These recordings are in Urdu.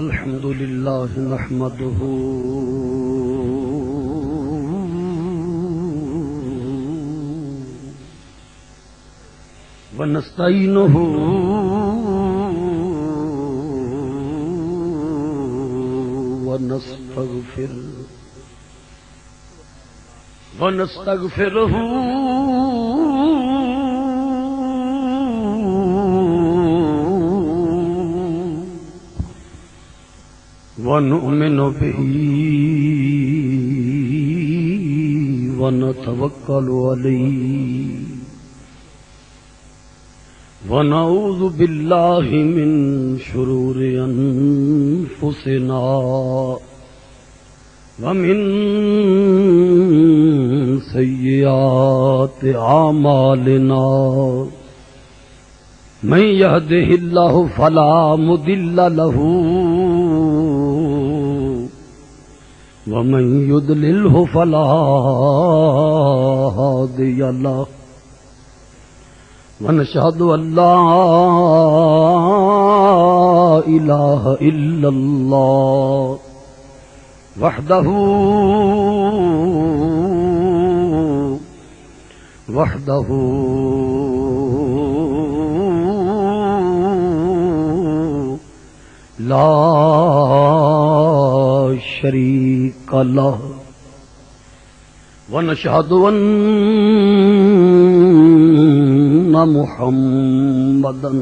الحمد لله نحمده ونستعينه ونستغفره ونؤمن به ونتوكل عليه ونعوذ بالله من شرور أنفسنا ومن سيئات أعمالنا من يهده الله فلا مضل له ومن يضلله فلا هادي له ونشهد أن لا إله إلا الله وحده لا شريك له ونشهد أن محمدا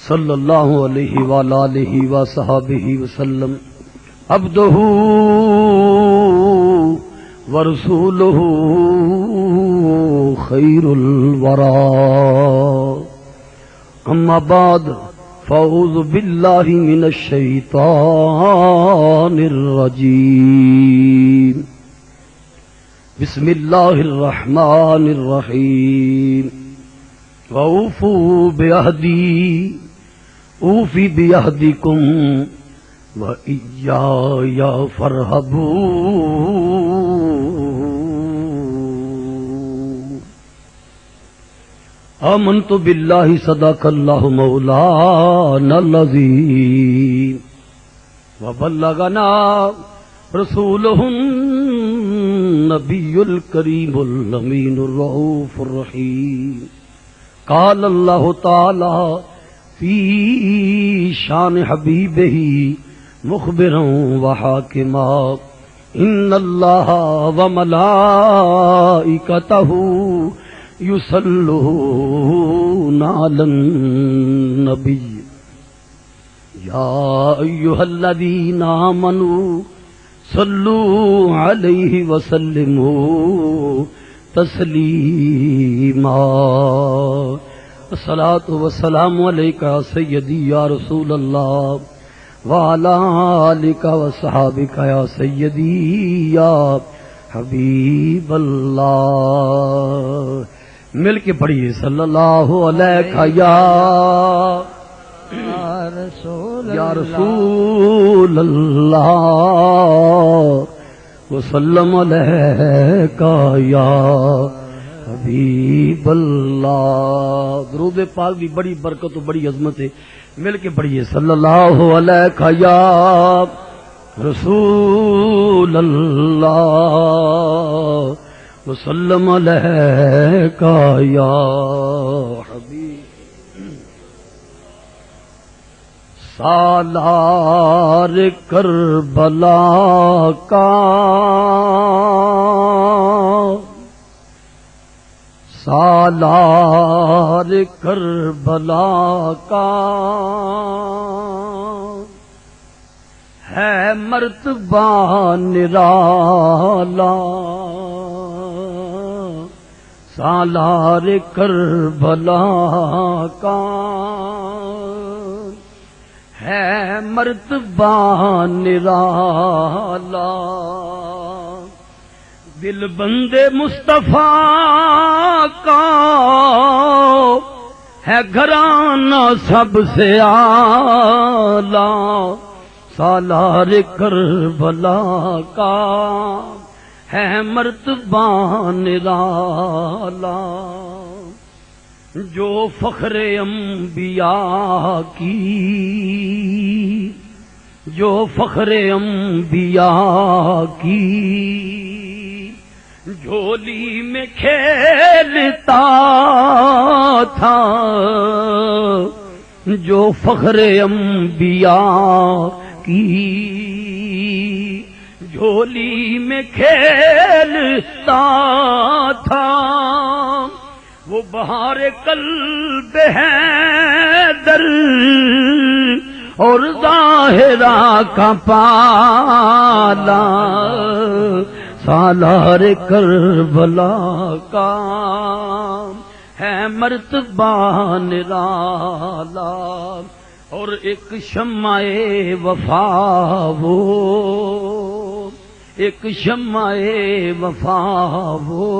صلى الله عليه وعلى آله وصحبه وسلم عبده ورسوله خير الورى أما بعد فأعوذ بالله من الشيطان الرجيم بسم الله الرحمن الرحيم وأوفوا بعهدي أوف بعهدكم وإياي فارهبون آمنت بالله صدق الله مولانا العظيم وبلغنا رسوله النبي الكريم الأمين الرؤوف الرحيم قال الله تعالى في شان حبيبه مخبرا وحاكما إن الله وملائكته يصلون على النبي يا أيها الذين آمنوا صلوا عليه وسلموا تسلیما الصلاۃ والسلام علیک یا سیدی یا رسول اللہ وعلی آلک وصحابک یا سیدی یا حبیب اللہ. مل کے پڑھیے صلی اللہ علیہ یا رسول اللہ وسلم علیک یا حبیب اللہ. درود پاک بھی بڑی برکت و بڑی عظمت ہے. مل کے پڑھیے صلی اللہ علیہ یا رسول اللہ وسلم علیک یا حبیب. سالار کربلا کا سالار کربلا کا ہے مرتبہ نرالا. سالار کربلا کا ہے مرتبہ نرالا. دل بندے مصطفیٰ کا ہے گھرانہ سب سے اعلیٰ. سالار کربلا کا ہے مرتبہ نرالا. جو فخر انبیاء کی جو فخر انبیاء کی جھولی میں کھیلتا تھا، جو فخر انبیاء کی جھولی میں کھیلتا تھا، وہ بہار قلب حیدر اور ظاہرہ کا پالا، سالار کربلا کا ہے مرتبہ نرالا، اور ایک شمع وفا وہ، ایک شمع وفا وہ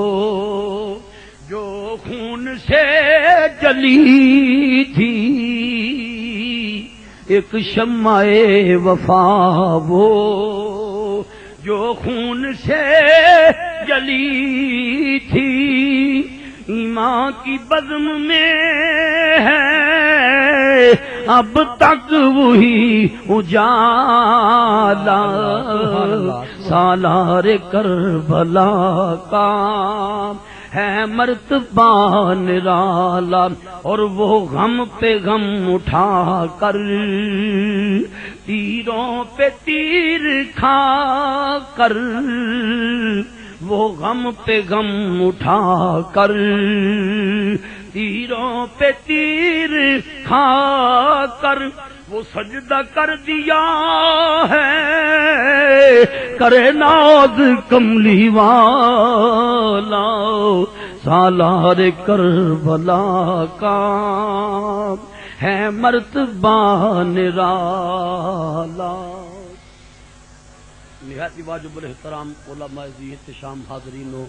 جو خون سے جلی تھی، ایک شمع وفا وہ جو خون سے جلی تھی، ایمان کی بزم میں ہے اب تک وہی اجالا، سالار کربلا کا ہے مرتبہ نرالا، اور وہ غم پہ غم اٹھا کر تیروں پہ تیر کھا کر، وہ غم پہ غم اٹھا کر تیروں پہ تیر کھا کر، وہ سجدہ کر دیا ہے کرے ناز کملی والا، سالار کربلا کا ہے مرتبہ نرالا۔ نہایت واجب الاحترام علماء ذی احتشام حاضرین و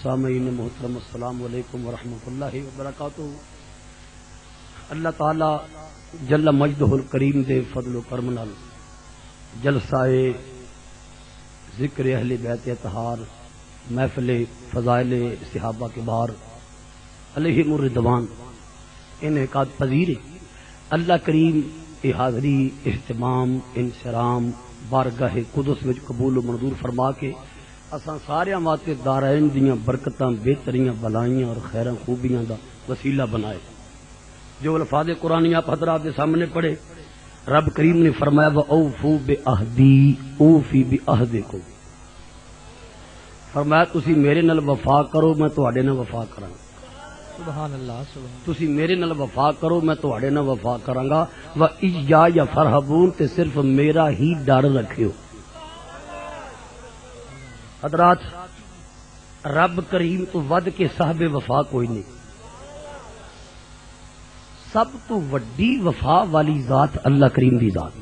سامعین محترم، السلام علیکم ورحمۃ اللہ وبرکاتہ۔ اللہ تعالی جل مجدہ الکریم دے فضل و کرم نال جلسہ ذکر اہل بیت اطہار، محفل فضائل صحابہ کے بار علیہم الرضوان انعقاد پذیر اللہ کریم یہ حاضری اہتمام انصرام بارگاہ قدس وچ قبول و منظور فرما کے اساں سارے واسطے دارین دیاں برکتاں بہتریاں بلائیاں اور خیراں خوبیاں دا وسیلہ بنائے۔ جو الفاظ قرآنی آپ حضرات کے سامنے پڑھے، رب کریم نے فرمایا وَأَوْفُوا بِعَهْدِي أُوفِ بِعَهْدِكُمْ، فرمایا تسی میرے نال وفا کرو میں تواڈے نال وفا کراں گا۔ سبحان اللہ، سبحان تسی میرے نال وفا کرو میں تواڈے نال وفا کراں گا، وَإِيَّايَ فَارْهَبُونَ تے صرف میرا ہی ڈر رکھیو۔ حضرات رب کریم تو ود کے صاحب وفا کوئی نہیں، سب تو وڈی وفا والی ذات اللہ کریم دی ذات۔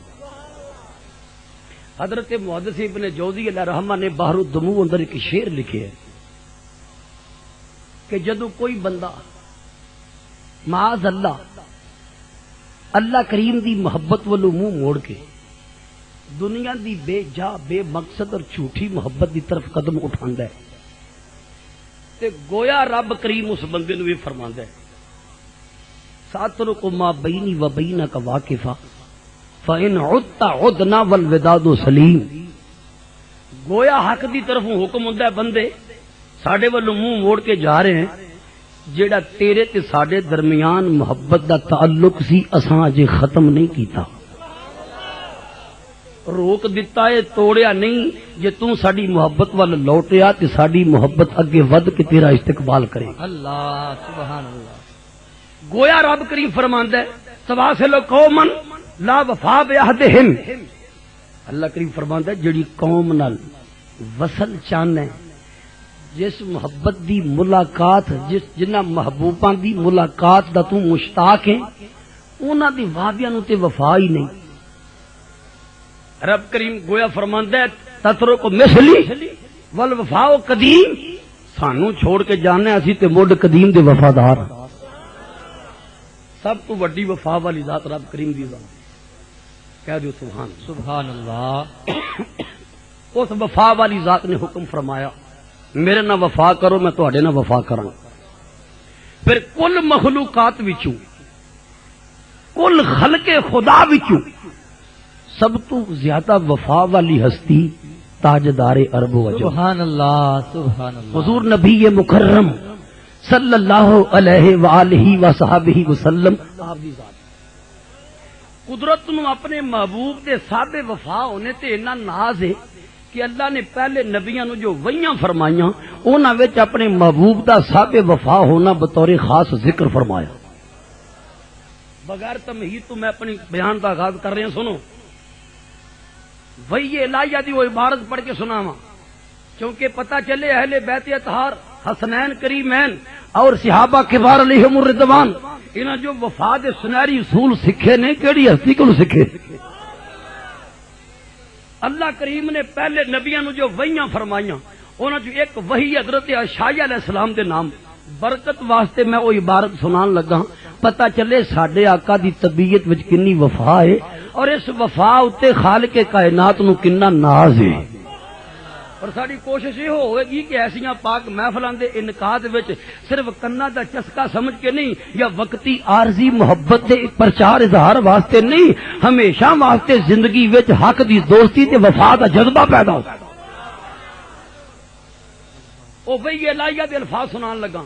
حضرت محدث ابن جوزی علیہ رحمہ نے بحر الدموع اندر ایک شعر لکھے ہے کہ جدو کوئی بندہ معاذ اللہ اللہ کریم دی محبت والو منہ موڑ کے دنیا دی بے جا بے مقصد اور جھوٹی محبت دی طرف قدم اٹھاندا ہے تے گویا رب کریم اس بندے نو یہ فرماندا ہے ساترک ما بینی و بینک واقفا فَإِنْ عُدْتَ عُدْنَا وَالْوِدَادُ سَلِيمٌ، گویا حق دی طرفوں حکم ہوندا ہے بندے ساڈے والوں منہ موڑ کے جا رہے ہیں، جیڑا تیرے تے ساڈے درمیان محبت دا تعلق سی اساں اجے ختم نہیں کیتا، روک دیتا ہے توڑیا نہیں، جے توں ساڈی محبت وال لوٹیا تے ساڈی محبت اگے ود کے تیرا استقبال کرے۔ اللہ، سبحان اللہ۔ گویا رب کریم فرماندا ہے سواسل قومن لا وفا بعہدہم، اللہ کریم فرماندا ہے جڑی قوم نال وصل چاہنا ہے، جس محبت دی ملاقات جنہ محبوباں دی ملاقات دا تو مشتاق ہے، انہاں دی وعدیاں نو تے وفا ہی نہیں۔ رب کریم گویا فرماندا ہے تترک مثلی والوفاء قدیم، سانو چھوڑ کے جانا اسی تے مڈ قدیم دے وفادار، سب تو وڈی وفا والی ذات رب کریم دی ذات، کہہ دیو سبحان سبحان اللہ۔ اس وفا والی ذات نے حکم فرمایا میرے نہ وفا کرو میں تواڈے نہ وفا کراں۔ پھر کل مخلوقات وچوں کل خلق خدا وچوں سب تو زیادہ وفا والی ہستی تاجدار عرب و عجم سبحان اللہ سبحان اللہ حضور نبی مکرم صلی اللہ علیہ وآلہ وصحبہ وسلم آپ دی ذات قدرت نو اپنے محبوب دے صاحب وفا ہونے تے اتنا ناز ہے کہ اللہ نے پہلے نبیاں نو جو وحیاں فرمائیاں انہاں وچ اپنے محبوب دا صاحب وفا ہونا بطور خاص ذکر فرمایا. بغیر تمہید تو میں اپنی بیان کا آغاز کر رہے ہیں. سنو وہی الہیہ دی وہ عبارت پڑھ کے سناواں کیونکہ پتہ چلے اہل بیت اطہار حسنین کریمین اور صحابہ کبار علیہم الرضوان انہاں جو وفا دے سنہری اصول سکھے نے کیڑی ہستی کو سکھے. اللہ کریم نے پہلے نبیاں نو جو وحیاں فرمائیاں انہاں جو ایک وحی حضرت عشائیہ علیہ السلام دے نام برکت واسطے میں وہ عبارت سنان لگا. پتہ چلے ساڈے آقا دی طبیعت وچ کنی وفا ہے اور اس وفا اتے خالق کائنات نو کنا ناز ہے. اور ساری کوشش یہ ہوئے گی کہ ایسیاں پاک محفلاں دے انعقاد وچ صرف کنا دا چسکا سمجھ کے نہیں یا وقتی عارضی محبت دے پرچار اظہار واسطے نہیں ہمیشہ واسطے زندگی وچ حق دی دوستی تے وفا دا جذبہ پیدا ہو. او وہی الہیہ دے الفاظ سنان لگا.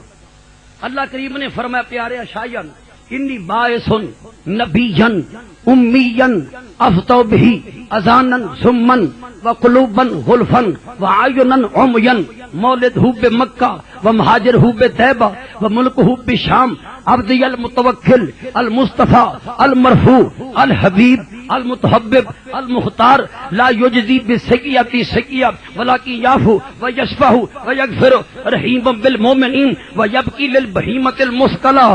اللہ کریم نے فرمایا پیارے عشائیہ انی باعثن نبیًا امیًا افتو بہ اذانا سمن وقلوبا غلفا وعینا عمیا مولدہ بمکہ ومہاجرہ بطیبہ وملکہ بشام عبدی المتوکل المصطفى المرفوع الحبیب المتحبب المختار لا یجزی بالسیئۃ سیئۃ ولکن یعفو ویشفع ویغفر رحیم بالمؤمنین ویبکی للبہیمۃ المثقلہ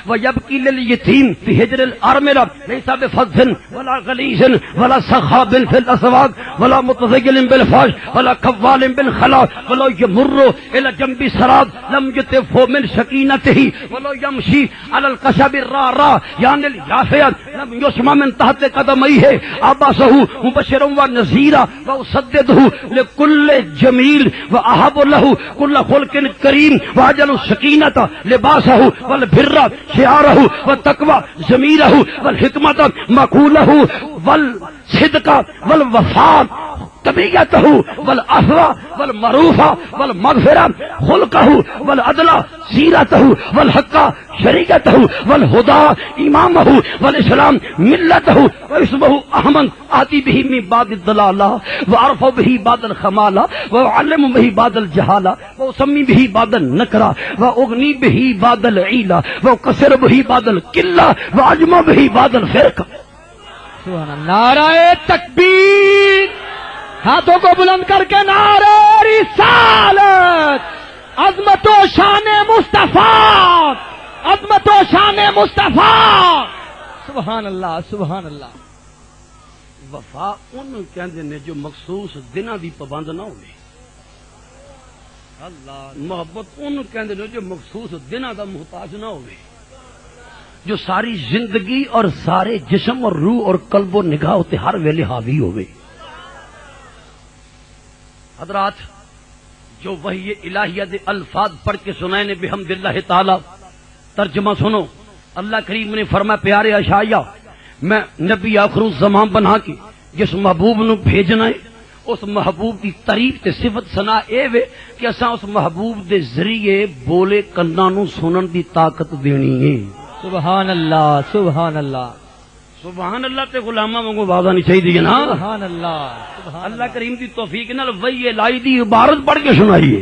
ویبکی للیتیم فی حجر الارملہ لیس بفظ ولا غلیظ ولا سخاب فی الاسواق ولا متزین بالفحش ولا قوال بالخلا ولا یمر الی جنب سراب لم یطف من سکینتہ ولا یمشی علی القصب الرارا یعنی الیافیت لم یسمع من تحت قدمیہ عباسہ مبشرا ونذیرا واسددہ لکل جمیل واحب لہ کل خلق کریم واجل السکینۃ لباسہ والبر شعارہ والتقوی ضمیرہ والحکمت مقولہ والصدق والوفاء طبیعتہ والعفو والمعروف والمغفرہ خلقہ والعدل سیرتہ والحق شریعتہ والہدى امامہ والاسلام ملتہ واسمہ احمد آتی بہ من بعد الضلالہ وعرف بہ بعد الخمالہ وعلم بہ بعد الجہالہ واسمی بہ بعد النکرہ واغنی بہ بعد العیلہ وقصر بہ بعد القلہ واجمع بہ بعد الفرقہ. سبحان اللہ. نعرہ تکبیر. ہاتھوں کو بلند کر کے نعرہ رسالت. عظمت و شان مصطفیٰ. عظمت و شان مصطفیٰ. سبحان اللہ سبحان اللہ. وفا ان کہندے نے جو مخصوص دنوں دی پابند نہ ہوے. اللہ. محبت ان کہندے نے جو مخصوص دنوں دا محتاج نہ ہوے جو ساری زندگی اور سارے جسم اور روح اور قلب و نگاہ تے ہر ویلے حاوی ہوے. حضرات جو وحی الہیہ دے الفاظ پڑھ کے سنائے نے بحمد اللہ تعالی ترجمہ سنو. اللہ کریم نے فرمایا پیارے عشائیہ میں نبی آخر الزمان بنا کے جس محبوب نو بھیجنا ہے اس محبوب کی تعریف تے صفت ثنا اے وے کہ اساں اس محبوب دے ذریعے بولے کناں نو سنن دی طاقت دینی ہے. سبحان اللہ سبحان اللہ. سبحان اللہ تے غلاماں وانگو آواز آنی چاہیے نا. سبحان اللہ. اللہ کریم دی توفیق نال وہی الہی دی عبارت پڑھ کے سنائیے.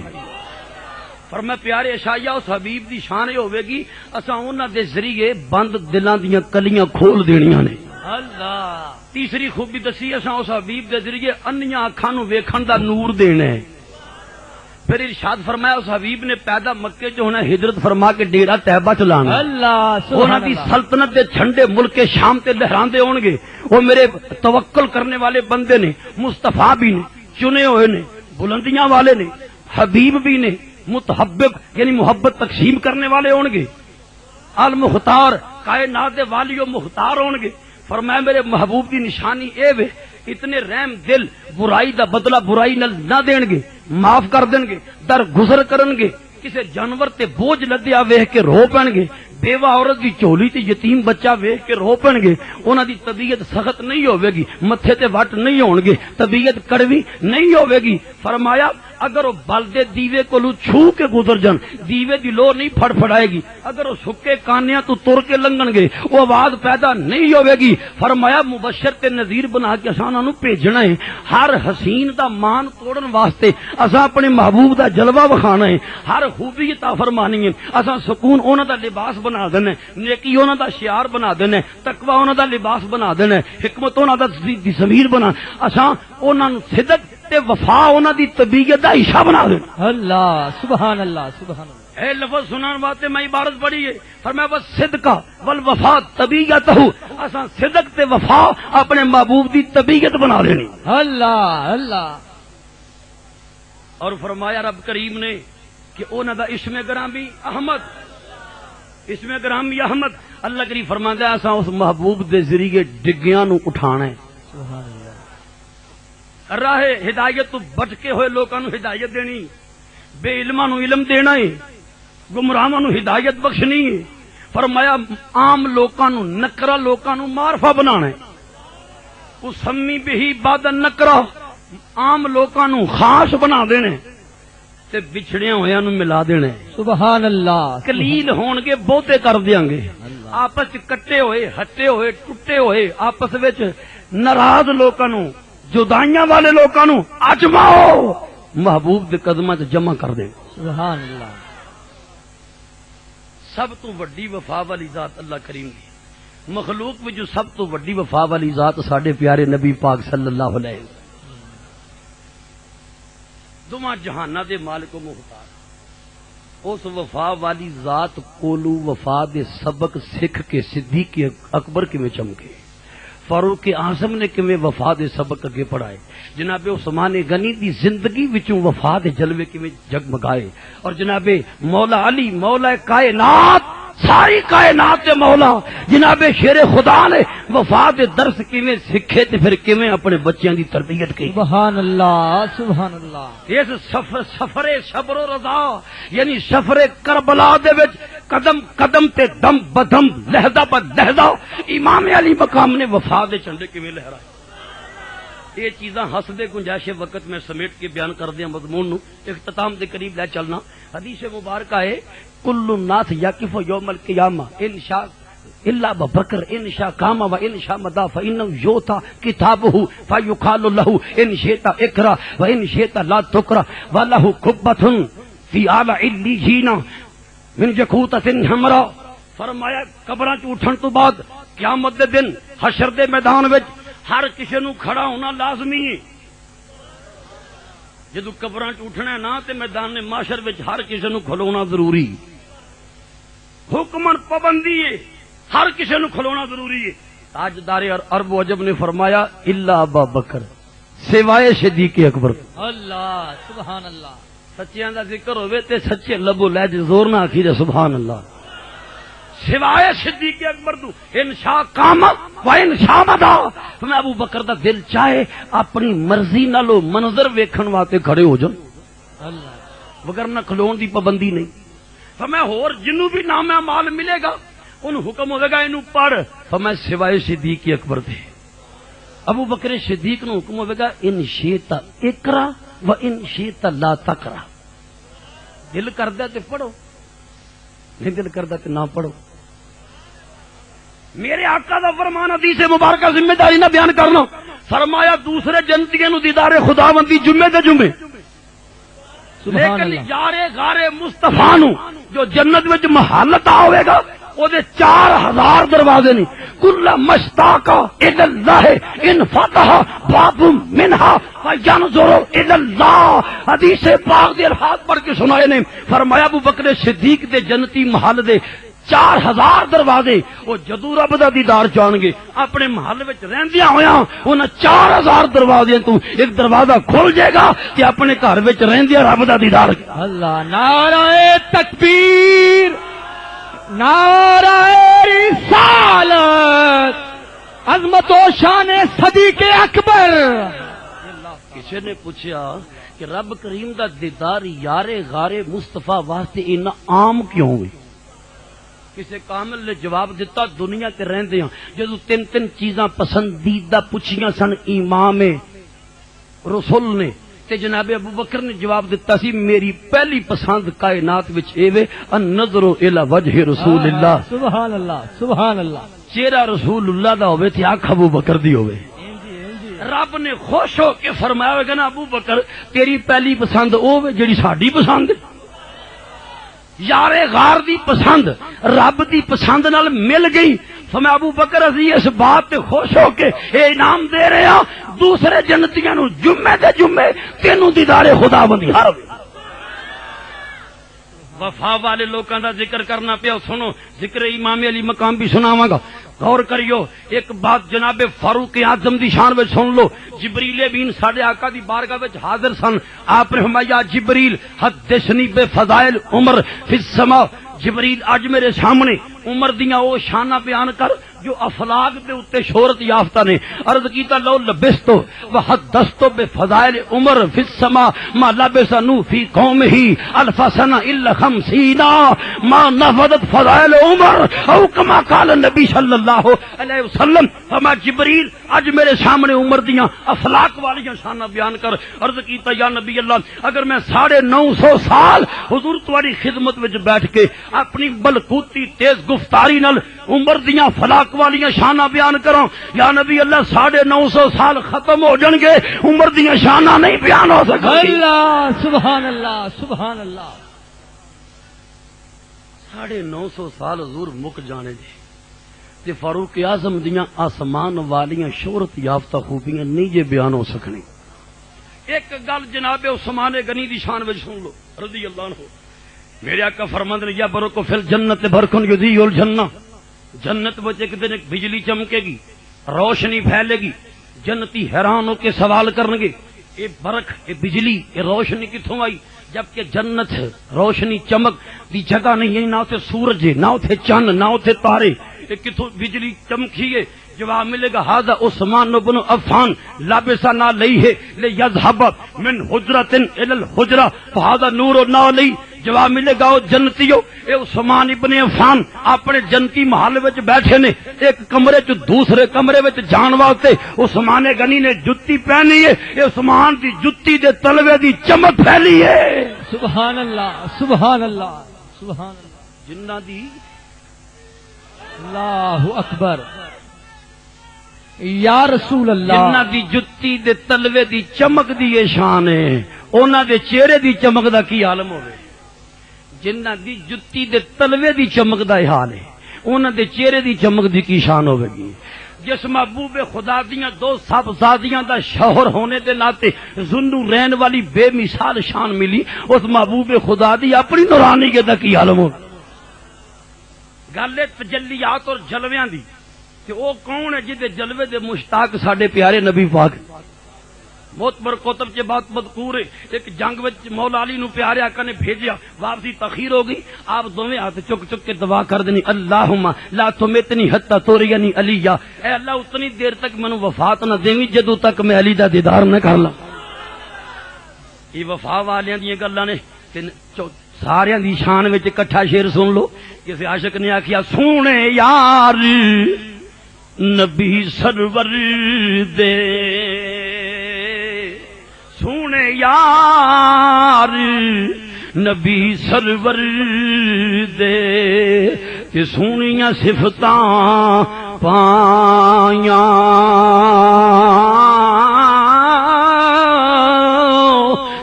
فرمایا پیارے عشائیہ اس حبیب دی شان یہ ہوے گی اساں انہاں دے ذریعے بند دلاں دیاں کلیاں کھول دینیاں نے. اللہ. تیسری خوبی دسی اساں اس حبیب دے ذریعے انیاں اکھاں نو ویکھن دا نور دینا ہے. پھر ارشاد فرمایا اس حبیب نے پیدا مکے جو ہونا ہجرت فرما کے ڈیرہ طیبہ چلانا. اللہ. انہاں دی سلطنت دے جھنڈے ملک شام تے لہراندے ہون گے. وہ میرے توکل کرنے والے بندے نے مصطفیٰ بھی نے چنے ہوئے نے بلندیاں والے نے حبیب بھی نے متحبب یعنی محبت تقسیم کرنے والے ہون گے. المختار کائنات دے والی و مختار ہون گے. فرمایا میرے محبوب کی نشانی اے وے اتنے رحم دل برائی دا بدلہ برائی نہ دین گے معاف کر دیں گے در گزر کرن گے. کسے جانور تے بوجھ لدیا ویکھ کے رو پین گے بیوہ عورت دی چولی تے یتیم بچہ ویکھ کے رو پن گے، انہاں دی طبیعت سخت نہیں ہوے گی، متھے تے وٹ نہیں ہون گے، طبیعت کڑوی نہیں ہوے گی۔ فرمایا اگر وہ بلدے دیوے کو چھو کے گزر جان، دیوے دی لو نہیں پھڑ پھڑائے گی، اگر وہ سکے کانیاں تو تر کے لنگن گے وہ آواز پیدا نہیں ہوے گی۔ فرمایا مبشر تے نذیر بنا کے اساں انہاں نوں بھیجنا ہے، ہر حسین دا مان توڑن واسطے اساں اپنے محبوب دا جلوہ وکھانا ہے، ہر خوبی عطا فرمانی ہے، اساں سکون انہاں دا لباس بنا دینا ہے، نیکی انہاں دا شعار بنا دینا ہے، تقوی انہاں دا لباس بنا دینا ہے، حکمت انہاں دا ضمیر بنا، اساں انہاں نوں صدق تے وفا انہاں دی طبیعت دا حصہ بنا دینا۔ اللہ سبحان اللہ سبحان اللہ۔ اے لفظ سنان واسطے میں عبارت پڑھی ہے، فرمایا بس صدق والوفا طبیعتہ، اساں صدق تے وفا اپنے محبوب دی طبیعت بنا لینی۔ اللہ اللہ۔ اور فرمایا رب کریم نے کہ انہاں دا اسم گرامی احمد، اسم گرامی احمد، اللہ کریم فرماندا ہے اساں اس محبوب دے ذریعے ڈگیاں نو اٹھانا ہے، سبحان اللہ۔ راہ ہدایت تو بٹکے ہوئے لوکاں نو ہدایت دینی، بے علماں نو علم دینا ہے، گمراہاں نو ہدایت بخشنی ہے۔ فرمایا عام لوکاں نو نکرا لوکاں نو معرفہ بنانا ہے، اسمی بہی بعد نکرا، عام لوکاں نو خاص بنا دینے تے بچھڑیاں ہویاں نو ملا دینے، سبحان اللہ۔ قلیل ہون گے بہتے کر دیاں گے، آپس کٹے ہوئے ہٹے ہوئے ٹوٹے ہوئے آپس وچ ناراض لوکاں نو جدائیاں والے لوکاں نو اجماؤ محبوب دے قدماں تے جمع کر دے۔ سبحان اللہ۔ سب تو وڈی وفا والی ذات اللہ کریم دی، مخلوق وچ جو سب تو وڈی وفا والی ذات ساڈے پیارے نبی پاک صلی اللہ علیہ وسلم، دوواں جہاناں دے مالک و مختار، اس وفا والی ذات کولو وفا دے سبق سکھ کے صدیق اکبر کیویں چمکے، فاروق اعظم نے کیویں وفا دے سبق اگے پڑھائے، جناب عثمان غنی دی زندگی وچوں وفا دے جلوے کیویں جگمگائے، اور جناب مولا علی مولا کائنات ساری کائنات دے مولا جناب شیر خدا نے وفا دے درس کیویں سکھے تے پھر کیویں اپنے بچیاں دی تربیت کی۔ سبحان اللہ سبحان اللہ۔ اس سفر صبر و رضا یعنی سفر کربلا دے وچ قدم قدم تے دم بدم لہجہ بد لہجہ امام علی مقام نے وفا دے جھنڈے کیویں لہرائے۔ یہ چیزاں ہسدے گنجائش وقت میں سمیٹ کے بیان کر دیا مضمون نو اختتام دے قریب لے چلنا۔ حدیث مبارکہ ہے کل الناس یقف یوم القیامہ ان شاء الا ابو بکر ان شاء قام و ان شاء مدا فانه یؤتى کتابه فیقال له ان شئت اقرا و ان شئت لا تقرا وله قبۃ فی اعلی علیین من یقوتۃ حمراء۔ فرمایا قبراں چ اٹھن تو بعد قیامت دے دن حشر دے میدان وچ ہر کسی نو کھڑا ہونا لازمی ہے۔ جدو قبراں چ اٹھنا نا تے میدان معاشر وچ ہر کسی نو کھلونا ضروری، حکمن پابندی ہے، ہر کسی نو کھلونا ضروری ہے۔ تاجدار عرب و عجب نے فرمایا الا ابا بکر، سوائے صدیق اکبر۔ اللہ سبحان اللہ۔ سچیاں دا ذکر ہوئے تے سچے لبو لہج زور نہ آکھی دے سبحان اللہ، سوائے صدیق اکبر تو انشاء قام و انشاء مدا۔ میں ابو بکر دا دل چاہے اپنی مرضی نالو منظر ویکھن واسطے کھڑے ہو جان، اللہ وگرنہ کھلون دی پابندی نہیں۔ فرمایا ہور جنوں بھی نام اعمال ملے گا ان حکم ہوے گا اینو پڑھ، فرمایا سوائے صدیق اکبر دے۔ ابو بکر صدیق نو حکم ہوے گا ان شئت اقرا و ان شئت لا تقرا، دل کردا تے پڑھو، نہیں دل کردا تے نہ پڑھو۔ میرے آقا دا فرمان حدیث مبارکہ ذمہ داری نہ بیان کرنا، فرمایا دوسرے جنتیاں نو دیدار خداوندی جمعے دے جمعے، سبحان لیکن اللہ۔ یار غار مصطفیٰ نو جو جنت وچ محلت ہوے گا او دے 4000 دروازے نہیں، کل مشتاق الی اللہ ان فتح باب منها فینظر الی اللہ۔ حدیث پاک دے الفاظ پڑھ کے سنائے نے، فرمایا ابو بکر صدیق دے جنتی محل دے 4000 دروازے وہ جدو رب دا دیدار چاہن گے اپنے محل وچ رہندیاں ہویاں انہاں 4000 دروازے تو ایک دروازہ کھل جائے گا کہ اپنے گھر وچ رہندیاں رب دا دیدار۔ اللہ نعرہ تکبیر، نعرہ رسالت، عظمت و شان صدیق اکبر۔ کسی نے پوچھا کہ رب کریم دا دیدار یار غار مصطفیٰ واسطے اتنا عام کیوں ہوئی؟ کسی کامل نے جواب دیتا دنیا تے رہندے ہاں جدوں تین تین چیزاں پسندیدہ پوچھیاں سن امام رسول نے تے جناب ابو بکر نے جواب دیتا سی میری پہلی پسند کائنات وچ ایوے النظر الی وجہ رسول اللہ سبحان اللہ سبحان اللہ چہرہ رسول اللہ دا ہوے تے آنکھ ابو بکر دی ہوے رب نے خوش ہو کے فرمایا ہوگا نا ابو بکر تیری پہلی پسند او جڑی ساڈی پسند یار غار دی پسند رب دی پسند نال مل گئی فرمایا ابو بکر اسی اس بات تے خوش ہو کے اے انعام دے رہے ہاں دوسرے جنتیاں نو جمعے دے جمعے تینوں دیدار خداوندی ہر وفا والے لوکاں دا ذکر کرنا پیا سنو ذکر امام علی مقام بھی سناواں گا غور کریو ایک بات جناب فاروق اعظم دی شان وچ سن لو جبریل امین ساڈے آقا دی بارگاہ وچ حاضر سن آپ نے فرمایا جبریل حدثنی بفضائل عمر فی السماء جبریل اج میرے سامنے عمر دیاں او شاناں بیان کر جو افلاک دے اتے شہرت یافتہ نے عرض کیتا لو لبستو وحدثتو بفضائل عمر فی السماء ما لبس نو فی قومہ الف سنہ الا 50 ما نفذت فضائل عمر او کما قال النبی صلی اللہ علیہ وسلم فرمایا جبریل اج میرے سامنے عمر دیاں افلاک والیاں شاناں بیان کر عرض کیتا یا نبی اللہ اگر میں 950 سال حضور تواڈی خدمت وچ بیٹھ کے اپنی بلکوتی تیز گفتاری نال عمر دیاں فلاک والیاں شاناں بیان کراں یا نبی اللہ 950 سال ختم ہو جان گے عمر دیاں شاناں نہیں بیان ہو سکیں اللہ سبحان اللہ سبحان اللہ 950 سال حضور مک جانے دے تے فاروق اعظم دیاں آسمان والیاں شہرت یافتہ خوبیاں نہیں جے بیان ہو سکنی ایک گل جناب عثمان غنی دی شان وچ سن لو رضی اللہ عنہ میرے آقا فرماندے نے یا برکو فی الجنت برکن یذیع الجنہ جنت وچ ایک دن ایک بجلی چمکے گی روشنی پھیلے گی جنتی حیران ہو کے سوال کرن گے اے برق اے بجلی اے روشنی کتھوں آئی جبکہ جنت روشنی چمک دی جگہ نہیں ہے نہ تے سورج نہ تے چند نہ تے تارے اے کتھوں بجلی چمکی ہے جواب ملے گا ھذا عثمان بن عفان لابسا نہ لئی ہے لیذهب من حجرۃ الی الحجرہ فھذا نور نہ لئی جواب ملے گا او جنتیو اے عثمان ابن عفان اپنے جنتی محل وچ بیٹھے نے ایک کمرے چ دوسرے کمرے وچ جان واسطے عثمان غنی نے جُتی پہنی ہے اے عثمان دی جُتی دے تلوے دی چمک پھیلی ہے سبحان اللہ سبحان اللہ سبحان اللہ جنہ دی اللہ اکبر یا رسول اللہ جنہ دی جُتی دے تلوے دی چمک دی یہ شان ہے انہاں دے چہرے دی چمک دا کی عالم ہوے جنہ دی جُتی دے تلوے دی چمک دا حال ہے انہاں دے چہرے دی چمک دی کی شان ہوے گی جس محبوب خدا دیاں دو صاحبزادیاں دا شوہر ہونے دے ناتے ذو رین والی بے مثال شان ملی اس محبوب خدا دی اپنی نورانیت دا کی عالم ہو گل تجلیات اور جلویاں دی کہ وہ کون ہے جدے جلوے دے مشتاق ساڈے پیارے نبی پاک معتبر کتب کے بات مذکور ہے ایک جنگ وچ مولا علی نو پیارے آقا نے بھیجیا واپسی تاخیر ہو گئی آپ دوویں ہاتھ چک چک کے دعا کر دینی اللہم لا تمتنی حتی تورینی علی اے اللہ اتنی دیر تک مینوں وفات نہ دیویں جدوں تک میں علی دا دیدار نہ کر لاں یہ وفا والیاں دی گلاں نے سارے دی شان وچ اکٹھا شعر سن لو کسی عاشق نے آکھیا سونے یار نبی سرور دے سونے یار نبی سرور دے کہ سونیاں صفتاں پائیاں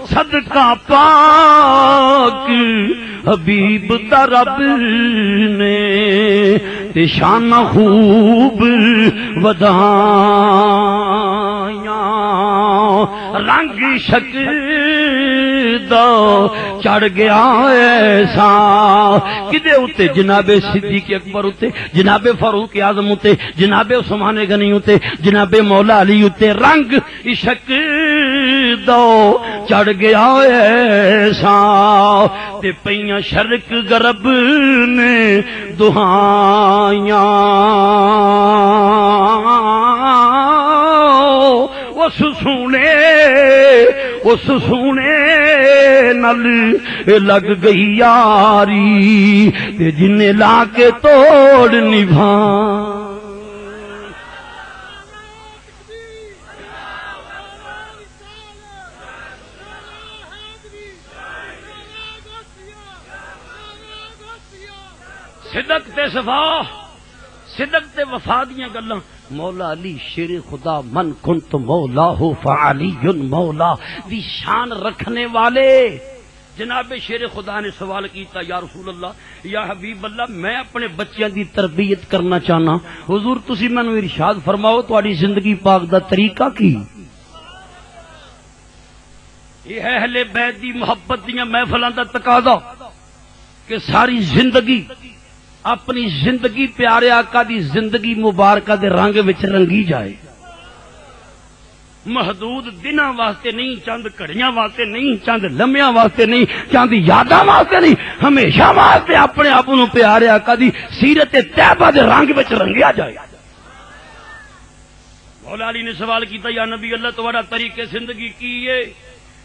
صدقہ پاک حبیب دا رب نے تے شان خوب ودائیاں رنگ شک دا چڑھ گیا ایسا کدے اتے جناب صدیق اکبر اتے جناب فاروق اعظم اتے جناب عثمان غنی اتے جناب مولا علی اتے رنگ عشق دا چڑھ گیا ایسا تے پیاں شرک غرب نے دہائیاں اس سونے نل لگ گئی یاری تے جن لا کے توڑ نبھا صدق تے صفا صدق تے وفا دیاں گلاں مولا علی شیر خدا من کنت مولا ہو فعلی مولا دی شان رکھنے والے جناب شیر خدا نے سوال کیتا یا رسول اللہ یا حبیب اللہ میں اپنے بچیاں دی تربیت کرنا چاہنا حضور تسی مینوں ارشاد فرماؤ تہاڈی زندگی پاک دا طریقہ کی یہ ہے اہل بیت دی محبت دیاں محفلاں دا تقاضا کہ ساری زندگی اپنی زندگی پیارے آقا دی زندگی مبارکہ دے رنگ وچ رنگی جائے محدود دنوں واسطے نہیں چند گھڑیاں واسطے نہیں چند لمحیاں واسطے نہیں چند یاداں واسطے نہیں ہمیشہ واسطے اپنے آپ نو پیارے آقا دی سیرت طیبہ دے رنگ وچ رنگیا جائے مولا علی نے سوال کیتا یا نبی اللہ تہاڈا طریقے زندگی کی ہے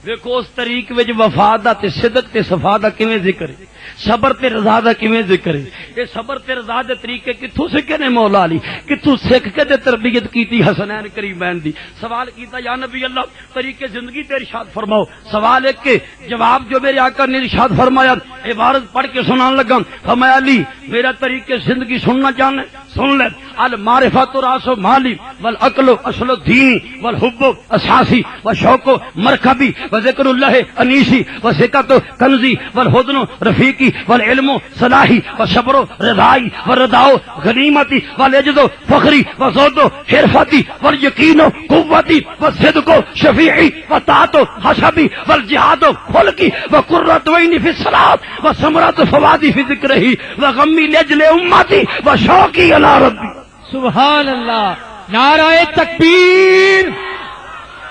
دیکھو اس طریق وچ وفا دا تے صدق تے صفا دا کیویں ذکر ہے صبر تے رضا دا کیویں ذکر ہے یہ صبر تے رضا دے طریقے کتھوں سیکھے نے مولا علی کتھوں سیکھ کے تے تربیت کیتی حسنین کریمین دی سوال کیتا یا نبی اللہ طریقے زندگی تے ارشاد فرماؤ سوال ایک کے جواب جو میرے آقا نے ارشاد فرمایا عبارت پڑھ کے سنان لگا فرمایا علی میرا طریقے زندگی سننا چاہنے سن لے المعرفت راس مالی والعقل اصل الدین والحب اساسی وشوق مرکبی وذکر اللہ انیسی وثقت کنزی والحزن رفیقی والعلم صلاحی وصبر رضائی والرداء غنیمتی والعجز فخری وزود حرفتی والیقین قوتی والصدق شفیعی وطاعت حسبی والجہاد خلقی وقرۃ عینی فی الصلاۃ وثمرۃ فوادی فی ذکرہ وغمی لاجل امتی وشوقی الی ربی سبحان اللہ نعرہ تکبیر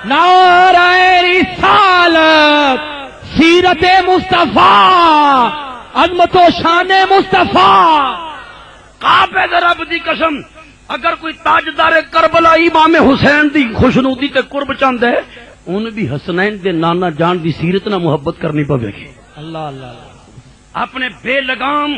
نعرہ رسالت سیرت مصطفیٰ عظمت و شان مصطفیٰ قابل رب دی قسم اگر کوئی تاجدار کربلا امام حسین دی خوشنودی تے قرب چاہندا ہے ان بھی حسنین دے نانا جان دی سیرت نہ محبت کرنی پوے گی اللہ اللہ اپنے بے لگام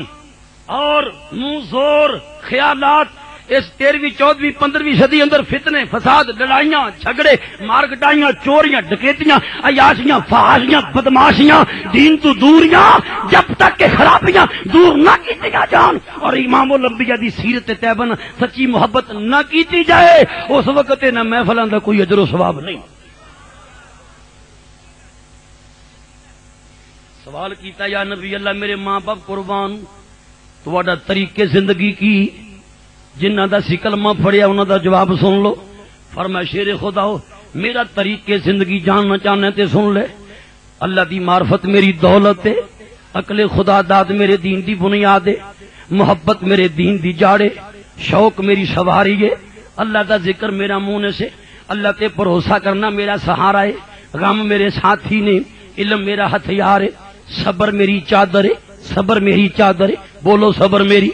اور منہ زور خیالات اس 13ویں 14ویں 15ویں صدی اندر فتنے فساد لڑائیاں جھگڑے مار کٹائیاں چوریاں ڈکیتیاں عیاشیاں فحاشیاں بدماشیاں دین تو دوریاں جب تک کہ خرابیاں دور نہ کیتیاں جان اور امام الانبیاء دی سیرت طیبہ سچی محبت نہ کیتی جائے اس وقت نہ محفلاں دا کوئی اجر و ثواب نہیں سوال کیتا یا نبی اللہ میرے ماں باپ قربان تہاڈا طریقے زندگی کی جنہ دا سی کلمہ پڑھیا انہاں دا جواب سن لو فرمایا شیر خدا ہو میرا طریقے زندگی جاننا چاہنے تے سن لے اللہ دی معرفت میری دولت ہے عقل خدا داد میرے دین دی بنیاد ہے محبت میرے دین دی جاڑے شوق میری سواری ہے اللہ دا ذکر میرا منہ سے اللہ تے بھروسہ کرنا میرا سہارا ہے غم میرے ساتھی نے علم میرا ہتھیار ہے صبر میری چادر ہے صبر میری چادر ہے بولو صبر میری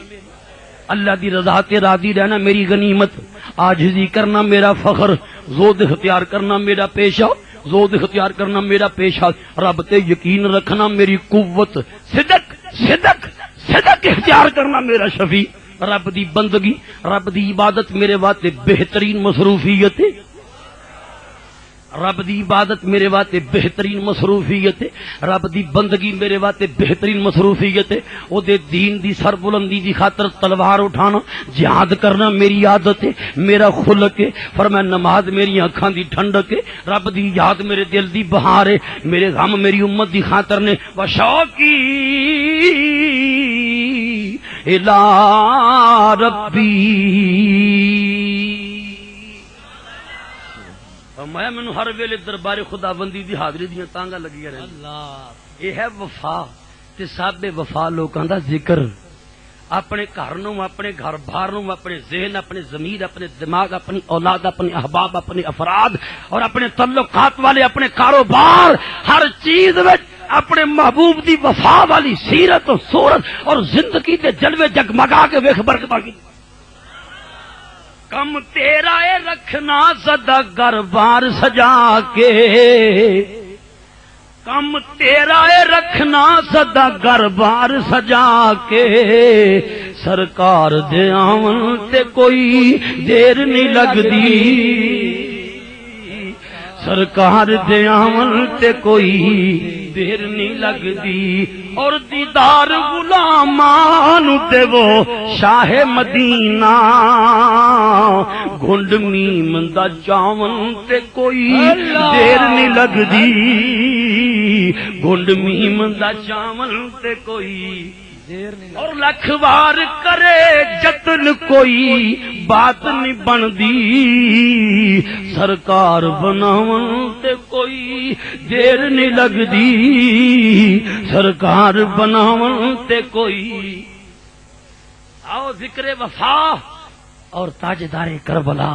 اللہ دی رضا تے راضی رہنا میری غنیمت عاجزی کرنا میرا فخر زود اختیار کرنا میرا پیشہ زود اختیار کرنا میرا پیشہ رب تے یقین رکھنا میری قوت صدق صدق صدق اختیار کرنا میرا شفیع رب دی بندگی رب دی عبادت میرے واسطے بہترین مصروفیت ہے رب دی عبادت میرے واسطے بہترین مصروفیت ہے رب دی بندگی میرے واسطے بہترین مصروفیت ہے او دے دین دی سر بلندی دی خاطر تلوار اٹھانا جہاد کرنا میری عادت ہے میرا خلق ہے فرمایا نماز میری آنکھاں دی ٹھنڈک ہے رب دی یاد میرے دل دی بہار ہے میرے غم میری امت دی خاطر نے وشوقی الی ربی میں مینوں ہر ویلے دربار خدا بندی دی حاضری دیاں تانگاں لگیاں رہن اللہ یہ ہے وفا تے صاحب وفا لوکاں دا ذکر اپنے گھر نوں اپنے گھر بار نوں اپنے ذہن اپنے ضمیر اپنے دماغ اپنی اولاد اپنے احباب اپنے افراد اور اپنے تعلقات والے اپنے کاروبار ہر چیز وچ اپنے محبوب دی وفا والی سیرت و صورت اور زندگی دے جلوے جگمگا کے ویکھ برکتاں کی کم تیرا اے رکھنا سدا گھر بار سجا کے کم تیرا ہے رکھنا سدا گھر بار سجا کے سرکار دے آون تے کوئی دیر نہیں لگدی سرکار دے آون تے کوئی دیر نہیں لگدی اور دیدار غلامان تے وہ شاہ مدینہ گھنڈ میم دا چاون تے کوئی دیر نہیں لگدی گھنڈ میم دا چاون تے کوئی اور لکھ وار کرے جتن کوئی بات نہیں بندی سرکار بناون تے کوئی دیر نہیں لگدی سرکار بناون تے کوئی آؤ ذکر وفا اور تاجدار کربلا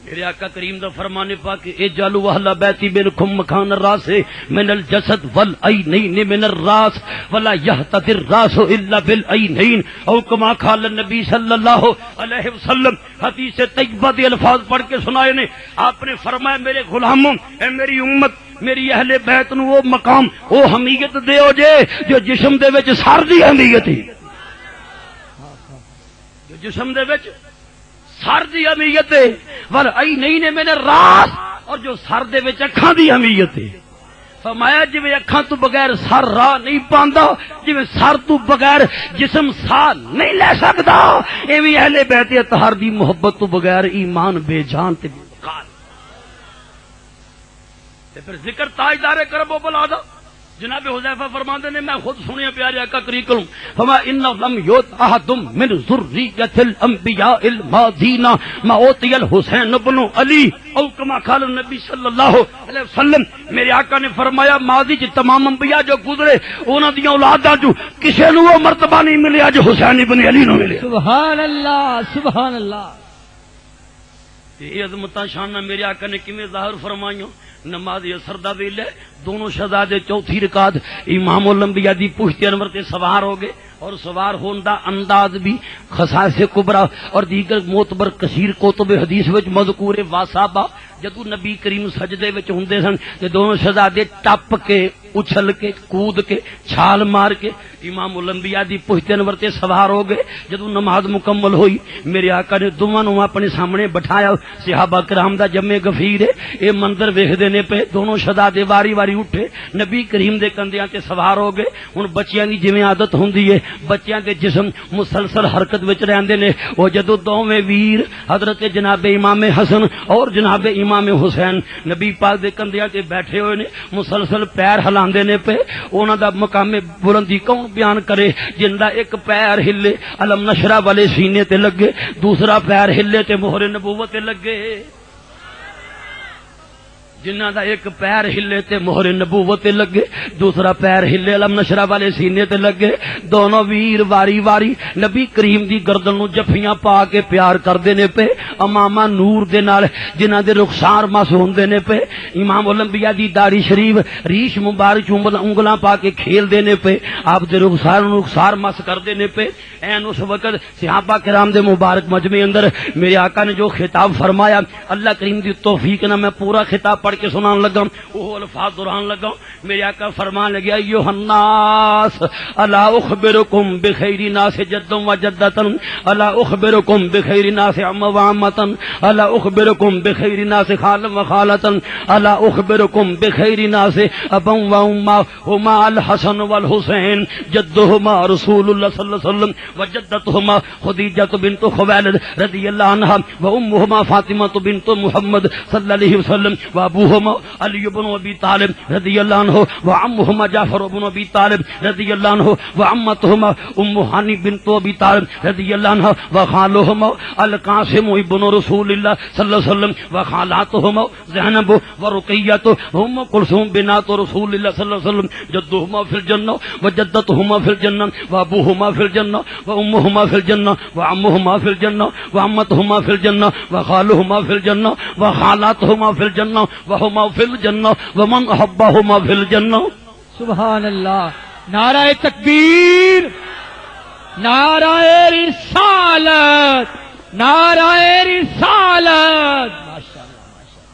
میرے آقا کریم دا فرمان پاک اجعلوا اہل بیتی منکم مکان الراس من الجسد والعینین من الراس ولا یحتضر الراس الا بالعینین او کما قال النبی صلی اللہ علیہ وسلم حدیث طیبہ دے الفاظ پڑھ کے سنائے نے آپ نے فرمایا میرے غلاموں اے میری امت میری اہل بیت نو وہ مقام وہ حمیت دیو جے جو جسم دے وچ سر دی حمیت ہے جو جسم دے وچ سر دی اہمیت ہے ور ای نہیں نے میں نے راس اور جو سر دے وچ اکھاں دی اہمیت ہے فرمایا جویں اکھاں تو بغیر سر راہ نہیں پاندا جویں سر تو بغیر جسم ساہ نہیں لے سکدا ایویں اہل بیت اطہار دی محبت تو بغیر ایمان بے جان تے بے وقار تے پھر ذکر تاجدار کرب و بلا دا جناب حذیفہ فرماندے نے میں خود سنیا پیارے آقا کریم کروں فما ان لم یوت احد من ذریۃ الانبیاء الماضین ما اوتی الحسین بن علی او کما قال النبی صلی اللہ علیہ وسلم میرے آقا نے فرمایا ماضی چ تمام انبیاء جو گزرے انہاں دی اولاداں جو کسے نو وہ مرتبہ نہیں ملیا جو حسین بن علی نو ملیا سبحان اللہ سبحان اللہ یہ عظمتاں شان میرے آقا نے کیویں ظاہر فرمائیاں نماز اثر دا ویلے دونوں شہزادے چوتھی رکعت امام الانبیاء دی پشت انور تے سوار ہو گئے اور سوار ہون دا انداز بھی خصائص کبرا اور دیگر معتبر کثیر کتب حدیث وچ مذکور واصحابہ جدو نبی کریم سجدے وچ ہوندے سن تے دونوں شہزادے ٹپ کے اچھل کے کود کے چھال مار کے امام الانبیاء دی پشت انور تے سوار ہو گئے جدو نماز مکمل ہوئی میرے آقا نے دونوں نو اپنے سامنے بٹھایا صحابہ کرام دا جمع غفیر ہے اے منظر ویکھدے نے پے دونوں شہزادے واری واری اٹھے نبی کریم دے کندھیاں تے سوار ہو گئے ہن بچیاں دی جویں عادت ہوندی ہے بچیاں دے جسم مسلسل حرکت وچ رہندے نے او جدو دوویں ویر حضرت جناب امام حسن اور جناب امام حسین نبی پاک دے کندھیاں تے بیٹھے ہوئے نے مسلسل پیر ہلاندے نے پے انہاں دا مقام بلندی کون بیان کرے جن دا ایک پیر ہلے علم نشرہ والے سینے تے لگے دوسرا پیر ہلے تے مہر نبوت تے لگے جنہ دا ایک پیر ہلے تے مہر نبوت تے لگے دوسرا پیر ہلے علم نشرہ والے سینے تے لگے دونوں ویر واری واری نبی کریم دی گردن نو جفیاں پا کے پیار کردے نے پے امامہ نور دے نال جنہ دے رخسار مس ہوندے نے پے امام الانبیاء دی داڑھی شریف ریش مبارک انگلاں پا کے کھیل دے نے پے آپ دے رخسار مس کردے نے پے این اس وقت صحابہ کرام دے مبارک مجمع اندر میرے آقا نے جو خطاب فرمایا اللہ کریم دی توفیق نہ میں پورا خطاب پڑھ کے سنان لگا وہ الفاظ دہران لگا میرے آقا فرمان لگیا ایھا الناس الا اخبرکم بخیر ناس جد و جدۃ الا اخبرکم بخیر ناس عم و عمۃ الا اخبرکم بخیر ناس خال و خالۃ الا اخبرکم بخیر ناس ابا و امہ ہما الحسن والحسین جدہما رسول اللہ صلی اللہ علیہ وسلم وجدتهما خدیجہ بنت خویلد رضی اللہ عنہا وامہما فاطمہ بنت محمد صلی اللہ علیہ وسلم وابوہما علی بن ابی طالب رضی اللہ عنہ وعمہما جعفر بن ابی طالب رضی اللہ عنہ وعمتہما ام ہانی بنت ابی طالب رضی اللہ عنہ وخالہما القاسم ابن رسول اللہ صلی اللہ علیہ وسلم وخالاتہما زینب ورقیہ ام کلثوم بنات رسول اللہ صلی اللہ علیہ وسلم جدہما فی الجنہ وجدتہما فی الجنہ وابوہما فی الجنہ وامہما فی الجنہ وعمہما فی الجنہ وعمتہما فی الجنہ وخالہما فی الجنہ وخالاتہما فی الجنہ وہما فی الجنہ ومن احبہما فی الجنہ سبحان اللہ نعرہ تکبیر نعرہ رسالت نعرہ رسالت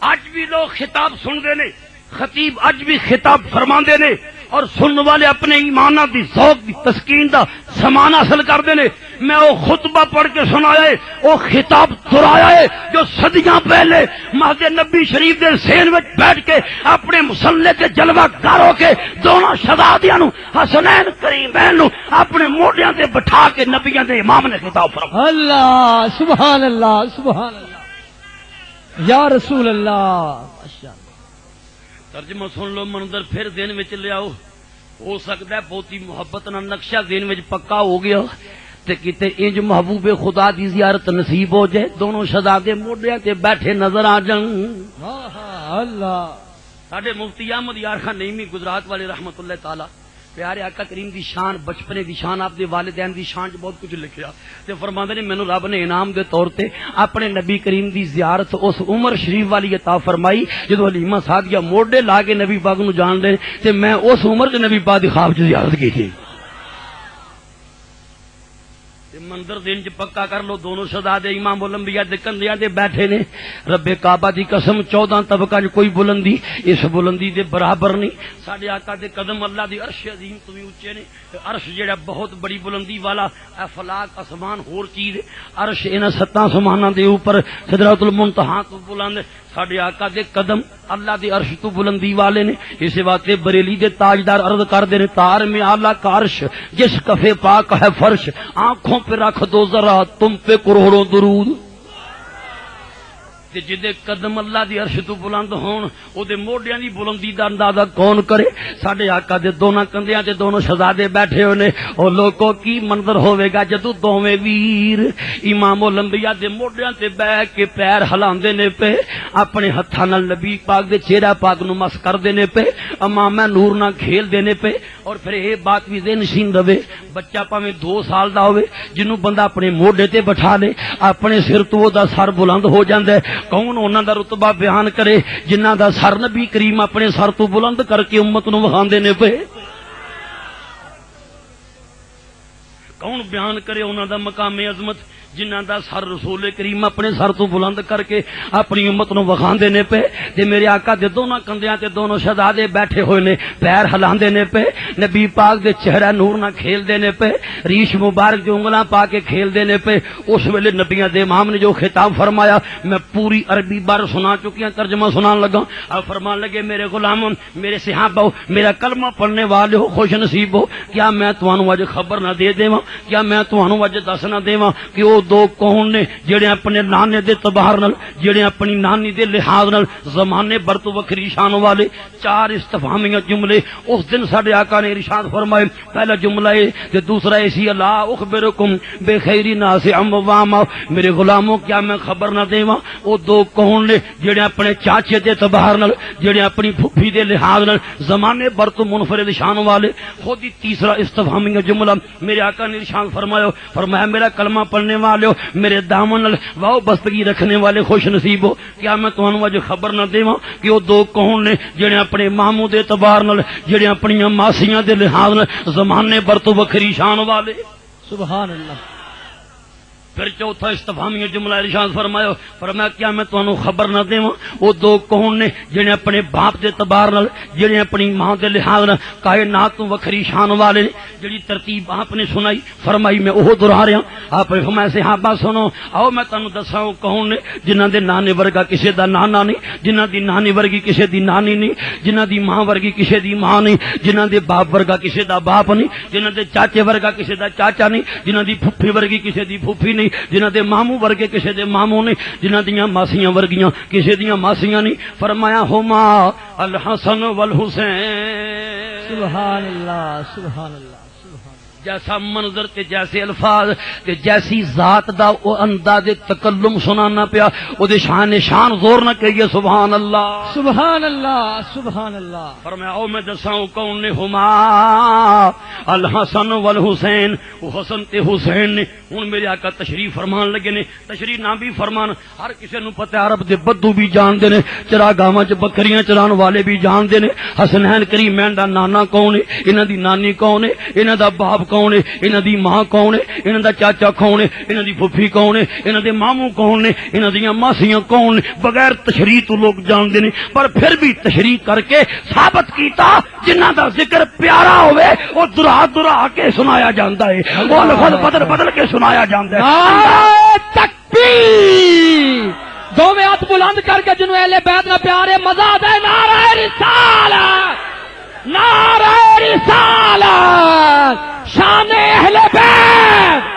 آج بھی لوگ خطاب سن دے نے خطیب اج بھی خطاب فرماندے نے اور سننے والے اپنے ایمانہ دی ذوق دی تسکین دا سامان حاصل کردے نے. میں وہ خطبہ پڑھ کے سنایا ہے، وہ خطاب دہرایا ہے جو صدیاں پہلے مسجد نبی شریف دے سین وچ بیٹھ کے اپنے مصلی تے جلوہ گر ہو کے دونوں شہزادیاں نو حسنین کریمین نو اپنے موڈیاں تے بٹھا کے نبیاں دے امام نے خطاب فرمایا. اللہ سبحان اللہ سبحان اللہ یا رسول اللہ. ترجمہ سن لو، منظر پھر دین وچ لے آؤ. ہو سکتا ہے بہتی محبت نہ نقشہ دین وچ پکا ہو گیا تے کتے انج محبوب خدا دی زیارت نصیب ہو جائے، دونوں شہزادے موڈیاں تے بیٹھے نظر آ جان. اللہ ساڈے مفتی احمد یار خان نعیمی گجرات والے رحمت اللہ تعالی پیارے آقا کریم دی شان، بچپنے دی شان، آپ دے والدین دی شان بہت کچھ لکھیا تے فرماندے نے مینوں رب نے انعام دے طور تے اپنے نبی کریم دی زیارت اس عمر شریف والی عطا فرمائی جدوں حلیمہ سعدیہ موڈے لا کے نبی پاک نو جان دے تے میں اس عمر تے نبی پاک دی خواب چ زیارت کی. منظر دن چ پکا کر لو، دونوں شہزادے امام الانبیاء دے کندھیاں تے بیٹھے نے. رب کعبہ دی قسم 14 طبقہ چ کوئی بلندی اس بلندی دے برابر نہیں. ساڈے آقا دے قدم اللہ دی عرش عظیم تو بھی اونچے نے. عرش جڑا بہت بڑی بلندی والا افلاک آسمان ہور چیز، عرش انہاں 7 آسماناں دے اوپر سدرۃ المنتہا تو بلند. ساڈے آقا دے قدم اللہ دی عرش تو بلندی والے نے. اس واسطے بریلی دے تاجدار عرض کردے نے تار میں اعلیٰ کا عرش جس کفے پاک ہے فرش، آنکھوں پہ رکھ دو ذرا تم پہ کروڑوں درود. جدے قدم اللہ دی عرش تو بلند ہون او دے موڈیاں دی بلندی دا اندازہ کون کرے. ساڈے آقا دے دونوں کندھیاں تے دونوں شہزادے بیٹھے ہوئے نے. او لوکو کی منظر ہوے گا جدوں دوویں ویر امام الانبیاء دے موڈیاں تے بیٹھ کے پیر ہلاندے نے پے، اپنے ہتھاں نال نبی پاک دے چہرہ پاک نو مس کردے نے پے، امام نور نال کھیل دے نے پے. اور پھر اے بات بھی ذہن نشین رہے، بچہ پاویں 2 سال دا ہوے جنوں بندہ اپنے موڈے تے بٹھا لے اپنے سر تو او دا سر بلند ہو جاندا ہے. کون انہاں دا رتبہ بیان کرے جنہاں دا سر نبی کریم اپنے سر تو بلند کر کے امت نو وکھاندے نے پے. کون بیان کرے انہاں دا مقام عظمت جنہاں دا سر رسول کریم اپنے سر تو بلند کر کے اپنی امت نو وکھاندے نے پے. تے میرے آقا دے دونوں کندھیاں تے دونوں شہزادے بیٹھے ہوئے نے، پیر ہلاندے نے پے، نبی پاک دے چہرہ نور نہ کھیلدے نے پے، ریش مبارک دی انگلاں پا کے کھیلدے نے پے. اس ویلے نبیاں دے امام نے جو خطاب فرمایا میں پوری عربی بار سنا چکی ہوں، ترجمہ سنان لگا. اب فرمان لگے میرے غلاموں، میرے صحابہ، میرا کلمہ پڑھنے والے ہو، خوش نصیب ہو. کیا میں تانوں اج خبر نہ دے دیواں، کیا میں تانوں اج دس نہ دیواں کہ او دو کون نے جڑے اپنے نانے دے تبار نال، جڑے اپنی نانی دے لحاظ نال زمانے بر تو وکھری شان والے 4 استفہامیہ جملے اس دن ساڈے آقا نے ارشاد فرمائے. پہلا جملہ ہے تے دوسرا اسی اللہ اخبرکم بخیر الناس عوام، میرے غلاموں کیا میں خبر نہ دیواں او دو کون نے جڑے اپنے چاچے دے تبار نال، جڑے اپنی پھپھی دے لحاظ نال زمانے بر تو منفرد شان والے. خود ہی تیسرا استفہامیہ جملہ میرے آقا نے ارشاد فرمایا میرا کلمہ پڑھنے والے میرے دامن واؤ بستگی رکھنے والے خوش نصیب ہو. کیا میں تانوں اج خبر نہ دیواں کہ وہ دو کون نے جڑے اپنے ماموں دے اعتبار نال، جڑے اپنی ماسیاں دے لحاظ نال زمانے بر تو وکھری شان والے. سبحان اللہ. پھر چوتھا استفہامیہ جملہ ارشاد فرمایا کیا میں تانوں خبر نہ دیواں وہ دو کون نے جڑے اپنے باپ دے اعتبار نال، جڑے اپنی ماں دے لحاظ نال کائنات تو وکھری شان والے نے. جڑی ترتیب آپ نے سنائی فرمائی میں وہ دہرا رہا. آپ نے فرمایا صحابہ سنو، آؤ میں تانوں دساں وہ کون نے جنہاں دے نانے ورگا کسے دا نانا نہیں، جنہاں دی نانی ورگی کسے دی نانی نہیں، جنہاں دی ماں ورگی کسے دی ماں نہیں، جنہاں دے باپ ورگا کسے دا باپ نہیں، جنہاں دے چاچے ورگا کسے دا چاچا نہیں، جنہاں دی پھپھی ورگی کسے دی پھپھی نہیں، جنہاں دے ماموں ورگے کسے دے ماموں نہیں، جنہاں دیاں ماسیاں ورگیاں کسے دیاں ماسیاں نہیں. فرمایا ہما الحسن والحسین. سبحان اللہ سبحان اللہ. جیسا منظر تے جیسے الفاظ تے جیسی ذات دا او انداز تکلم سنانا پیا، او دے شان زور نہ کہیے سبحان اللہ سبحان اللہ سبحان اللہ. فرمایا او میں دساں کون نے ہما الحسن والحسین، او حسن تے حسین نے. ہن میرے آقا تشریف فرمان لگے نے، تشریف نہ بھی فرمان ہر کسے نو پتہ عرب دے بدو بھی جان دے نے، چراگاواں چ بکریاں چران والے بھی جان دے نے. حسنین کریمین دا نانا کون ہے، انہاں دی نانی کون ہے، انہاں دا باپ کون کون ہے، انہاں دی ماں کون ہے، انہاں دا چاچا کون ہے، انہاں دی پھپھی کون ہے، انہاں دے ماموں کون نے، انہاں دیاں ماسیاں کون نے، بغیر تشریح تو لوگ جاندے نے، پر پھر بھی تشریح کر کے ثابت کیتا جنہاں دا ذکر پیارا ہوئے وہ درا درا کے سنایا جاندا ہے، وہ لفظ بدل بدل کے سنایا جاندا ہے۔ تکبیر، دو میں ہاتھ بلند کر کے جنہوں اہل بیت نہ پیارے مزہ دے، نعرہ رسالت، نعرہ رسالت، شان اہل بیت۔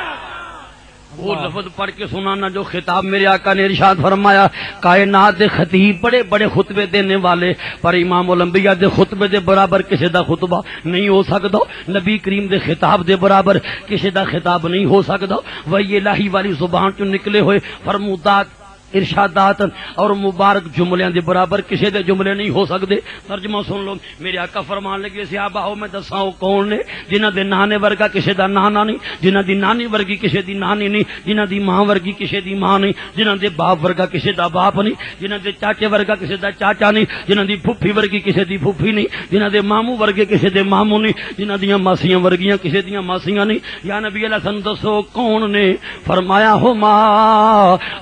وہ لفظ پڑھ کے سنانا جو خطاب میرے آقا نے ارشاد فرمایا، کائنات دے خطیب بڑے بڑے خطبے دینے والے، پر امام الانبیاء دے خطبے دے برابر کسی دا خطبہ نہیں ہو سکتا، نبی کریم دے خطاب دے برابر کسی دا خطاب نہیں ہو سکتا۔ وہی الہی والی زبان چوں نکلے ہوئے فرمودات، ارشادات اور مبارک جملیاں دے برابر کسی دے جملے نہیں ہو سکتے۔ ترجمہ سن لو، میرے آقا فرمان لگے صحابہ او میں دساں او کون نے جنہاں دے نانے ورگا کسی دا نانا نہیں، جنہاں دی نانی ورگی کسی دی نانی نہیں، جنہاں دی ماں ورگی کسی دی ماں نہیں، جنہاں دے باپ ورگا کسی دا باپ نہیں، جنہاں دے چاچے ورگا کسی دا چاچا نہیں، جنہاں دی پھپھی ورگی کسی دی پھپھی نہیں، جنہاں دے ماموں ورگے کسی دے ماموں نہیں، جنہاں دیاں ماسیاں ورگیاں کسی دیاں ماسیاں نہیں۔ یا نبی اللہ سن دسو کون نے؟ فرمایا ہما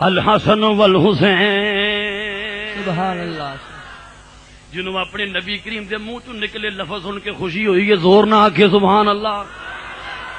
الحسن والحسین، سبحان اللہ، جنہوں اپنے نبی کریم دے منہ تو نکلے لفظ سن کے خوشی ہوئی ہے، زور نہ آکھے سبحان اللہ۔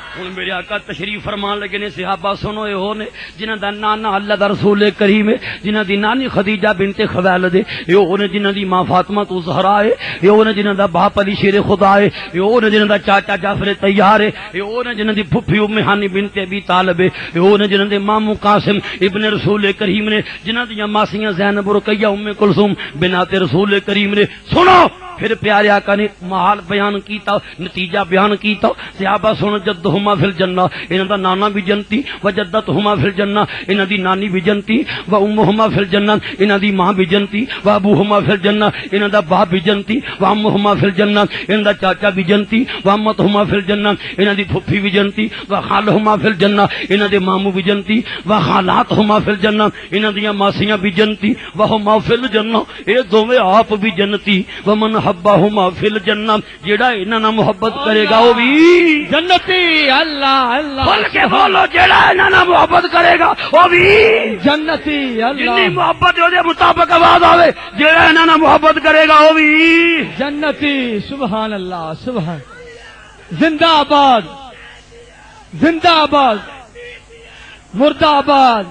ہوں میرے آقا تشریف فرمان لگے نے صحابہ سنو اے ہو نے جنہاں دا نانا اللہ دا رسول کریم ہے، جنہاں دی نانی خدیجہ بنت خویلد ہے، یہ ہو نے جنہاں دی ماں فاطمہ تو زہرا ہے، یہ ہو نے جنہاں دا باپ علی شیر خدا ہے، یہ ہو نے جنہاں دا چاچا جعفر طیار ہے، یہ ہو نے جنہاں دی پھپھی ام ہانی بنت ابی طالب ہے، یہ ہو نے جنہاں دے ماموں قاسم ابن رسول کریم نے، جنہاں دیاں ماسیاں زینب رقیہ ام کلثوم بنات رسول کریم نے۔ سنو پھر پیارے آقا نے محال بیان کیتا، نتیجہ بیان کیتا، صحابہ سن جدہما فی الجنہ، انہاں دا نانا بھی جنتی، و جدتہما فی الجنہ، انہاں دی نانی بھی جنتی، و امہما فی الجنہ، انہاں دی ماں بھی جنتی، و ابوہما فی الجنہ، انہاں دا باپ بھی جنتی، و امہما فی الجنہ، انہاں دا چاچا بھی جنتی، و امتہما فی الجنہ، انہاں دی پھپھی بھی جنتی، و خالہما فی الجنہ، انہاں دے ماموں بھی جنتی، و خالاتہما فی الجنہ، انہاں دیاں ماسیاں بھی جنتی، و ہما فی الجنہ، اے دوویں آپ بھی جنتی، و من حبہما فی الجنہ، جیڑا انہاں نال محبت کرے گا وہ بھی جنتی۔ اللہ اللہ، کھل کے بولو، جیڑا انہاں نال محبت کرے گا وہ بھی جنتی۔ جنی اللہ محبت دے مطابق آواز آوے، جیڑا انہاں نال محبت کرے گا وہ بھی جنتی۔ سبحان اللہ، سبحان، زندہ آباد، زندہ آباد، مردہ آباد،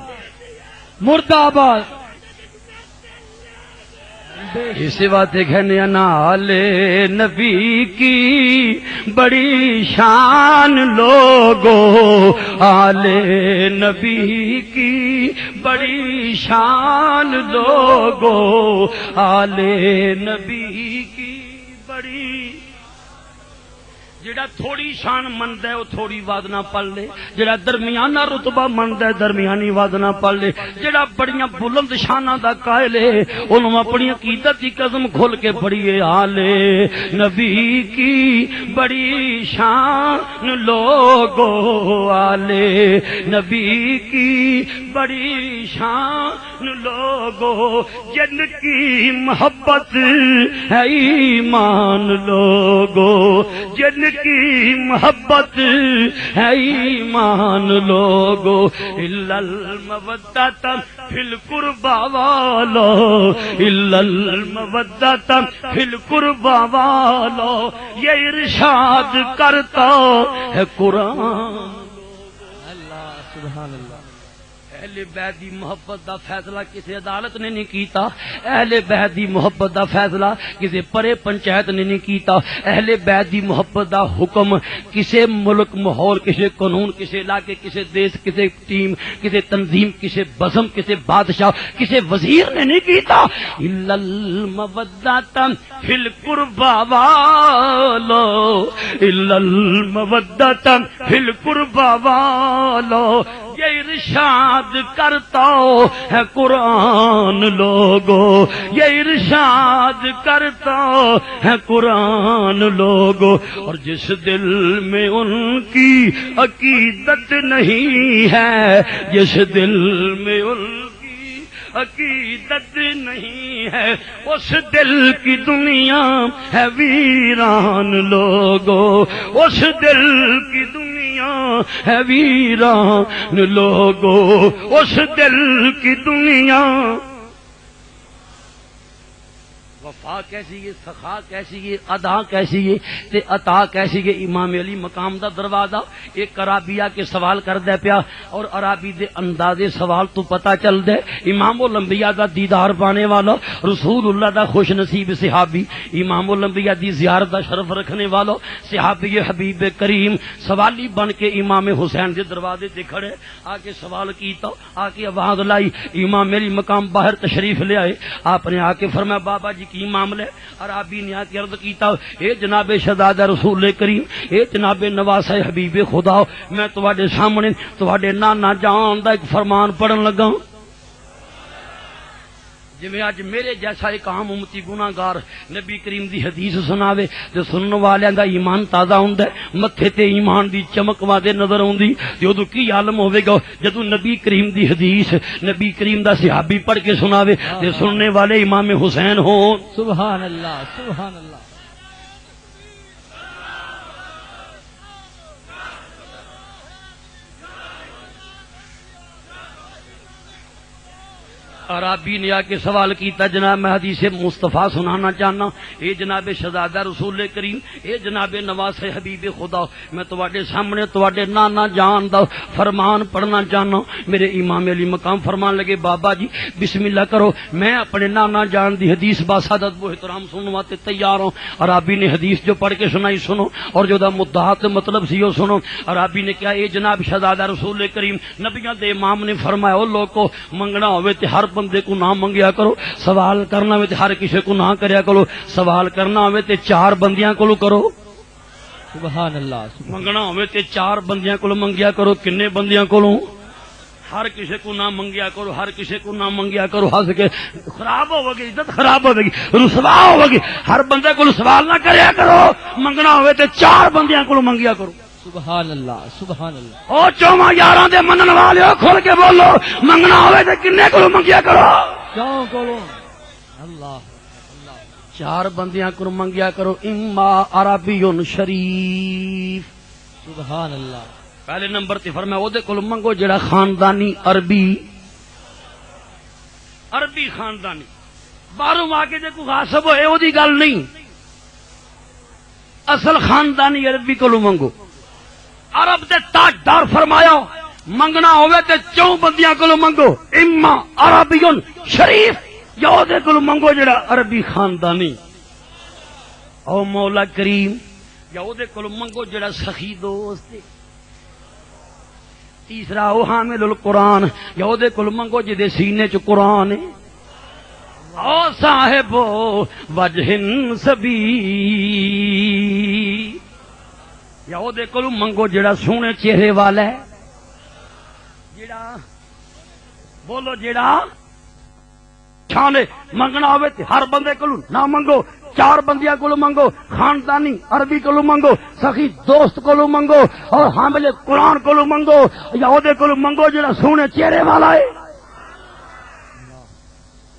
مردہ آباد۔ اسی بات کہنے نال نبی کی بڑی شان لوگو، آل نبی کی بڑی شان لوگو، آل نبی کی بڑی، جڑا تھوڑی شان مند ہے وہ تھوڑی واد نہ پڑھ لے، جڑا درمیانہ رتبہ مند ہے درمیانی واد نہ پڑھ لے، جڑا بڑیاں بلند شانہ دا قائل ہے انہوں اپنی عقیدت کی قسم کھول کے پڑھیے، آل نبی کی بڑی شان لوگو، آل نبی کی بڑی شان لوگو، جن کی محبت ہے ایمان لوگو، جن کی محبت ہے ایمان لوگو، الا المودۃ فی القربى والو، الا المودۃ فی القربى والو، یہ ارشاد کرتا ہے قرآن۔ اللہ، سبحان اللہ۔ اہل بیت دی محبت دا فیصلہ کسی عدالت نے نہیں کیتا، اہل بیت دی محبت دا فیصلہ کسی پرے پنچایت نے نہیں کیتا، اہل بیت دی محبت دا حکم کسی ملک ماحول کسی قانون کسی علاقے کسی دیش کسی ٹیم کسی تنظیم کسی بزم کسی بادشاہ کسی وزیر نے نہیں کیتا، الا المودۃ فی القربى والو، الا المودۃ فی القربى والو، یہ ارشاد کرتا ہے قرآن لوگو، یہ ارشاد کرتا ہے قرآن لوگو، اور جس دل میں ان کی عقیدت نہیں ہے، جس دل میں ان کی عقیدت نہیں ہے، اس دل کی دنیا ہے ویران لوگو، اس دل کی دنیا دنیا ہے ویران لوگو اس دل کی دنیا. وفا کیسی ہے، سخا کیسی ہے، ادا کیسی ہے تے عطا کیسی ہے. امام علی مقام دا دروازہ ایک عرابی آ کے سوال کر دے پیا اور عرابی دے اندازے سوال تو پتہ چل دے امام الانبیاء دا دیدار پانے والا رسول اللہ دا خوش نصیب صحابی امام الانبیاء دی زیارت دا شرف رکھنے والا صحابی حبیب کریم سوالی بن کے امام حسین دے دروازے تے کھڑے آ کے سوال کیتا آ کے آواز لائی. امام علی مقام باہر تشریف لے آئے. آپ نے آ کے فرمایا بابا جی کی معاملے. عرابی نے آ کے عرض کیتا اے جناب شہزادہ رسول کریم اے جناب نواسہ حبیب خدا میں تواڈے سامنے تواڈے نانا جان دا ایک فرمان پڑھن لگا. جویں اج میرے جیسا ایک عام امتی گناہگار نبی کریم دی حدیث سناوے تے سنن والیاں دا ایمان تازہ ہوندا ہے متھے تے ایمان دی چمک وادے نظر اوندی تے اودوں کی عالم ہوے گا جدوں نبی کریم دی حدیث نبی کریم دا صحابی پڑھ کے سناوے تے سننے والے امام حسین ہون. سبحان اللہ سبحان اللہ. عرابی نے آ کے سوال کیتا جناب میں حدیث مصطفیٰ سنانا چاہنا. اے جناب شہزادہ رسول کریم اے جناب نواز حبیب خدا میں تواڈے سامنے تواڈے نانا جان دا فرمان پڑھنا چاہنا. میرے امام علی مقام فرمان لگے بابا جی بسم اللہ کرو میں اپنے نانا جان دی حدیث باسعادت و احترام سننے واسطے تیار ہوں. عرابی نے حدیث جو پڑھ کے سنائی سنو اور جو دا مدعات مطلب سی وہ سنو. عرابی نے کہا اے جناب شہزادہ رسول کریم نبیاں دے امام نے فرمایا او لوگو منگنا ہوئے تے ہر بندے کو نہ منگیا کرو سوال کرنا ہوئے تے ہر کسی کو نہ کریا کرو سوال کرنا ہوئے تے چار بندیاں کو کرو. سبحان اللہ. منگنا ہوئے تے چار بندیاں کو منگیا کرو. کنے بندیاں کو ہر کسی کو نہ منگیا کرو ہر کسی کو نہ منگیا کرو. ہس کے خراب ہوگی عزت خراب ہوگی رسوا ہوگی. ہر بندے کو سوال نہ کریا کرو. منگنا ہوئے تے چار بندیاں کو منگیا کرو. سبحان اللہ سبحان اللہ. او چوما یاراں دے منن والے کھل کے بولو منگنا ہوئے تے کنے کو منگیا کرو. کیوں کولو اللہ اللہ. چار بندیاں کو منگیا کرو. اما عربی شریف. سبحان اللہ. پہلے نمبر تے فرمایا او دے کول منگو جڑا خاندانی عربی خاندانی باہروں آ کے جے کوئی غاصب ہوئے او دی گل نہیں. اصل خاندانی عربی کولو منگو. عرب دے تاجدار فرمایا منگنا ہوئے تے چوں بندیاں کولو منگو. اما عربی شریف یا او دے کولو منگو جڑا عربی خاندانی او مولا کریم یا او دے کولو منگو جڑا سخی دوست. تیسرا او حامل القرآن یا او دے کولو منگو جدے سینے چ قرآن ہے. او صاحب وجہ سبی یا او دے کولو منگو جڑا سونے چہرے والا ہے. جڑا بولو جڑا چھانے منگنا ہوئے تے ہر بندے کولو نہ منگو. چار بندیاں کولو منگو. خاندانی عربی کولو منگو. سخی دوست کولو منگو اور حامل قرآن کولو منگو یا او دے کولو منگو جڑا سونے چہرے والا ہے.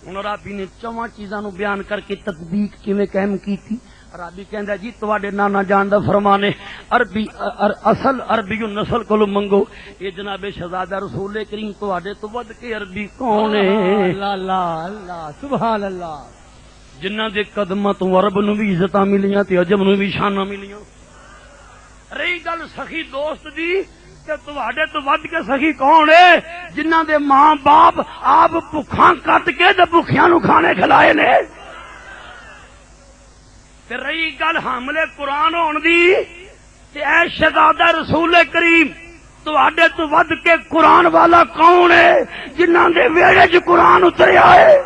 ہن عربی نے چواں چیزاں نو بیان کر کے تطبیق کیویں قائم کیتی. عربی کہندا جی تواڈے نانا جان دا فرمان ہے عربی اصل عربی نسل کولو منگو. اے جناب شہزادہ رسول کریم تواڈے تو ود کے عربی کون ہے؟ اللہ اللہ اللہ سبحان اللہ. جنہاں دے قدماں تو عرب نو بھی عزتاں ملیاں تے عجم نو بھی شاناں ملیاں. رہی گل سخی دوست دی تے تواڈے تو ود کے سخی کون ہے؟ جنہاں دے ماں باپ آپ بھکھاں کٹ کے تے بھکھیاں نو کھانے کھلائے نے. تے رہی گل حامل قرآن ہون دی تے اے شہزادہ رسول کریم تواڈے تو ود کے قرآن والا کون ہے؟ جنہاں دے ویڑے چ قرآن اتریا ہے.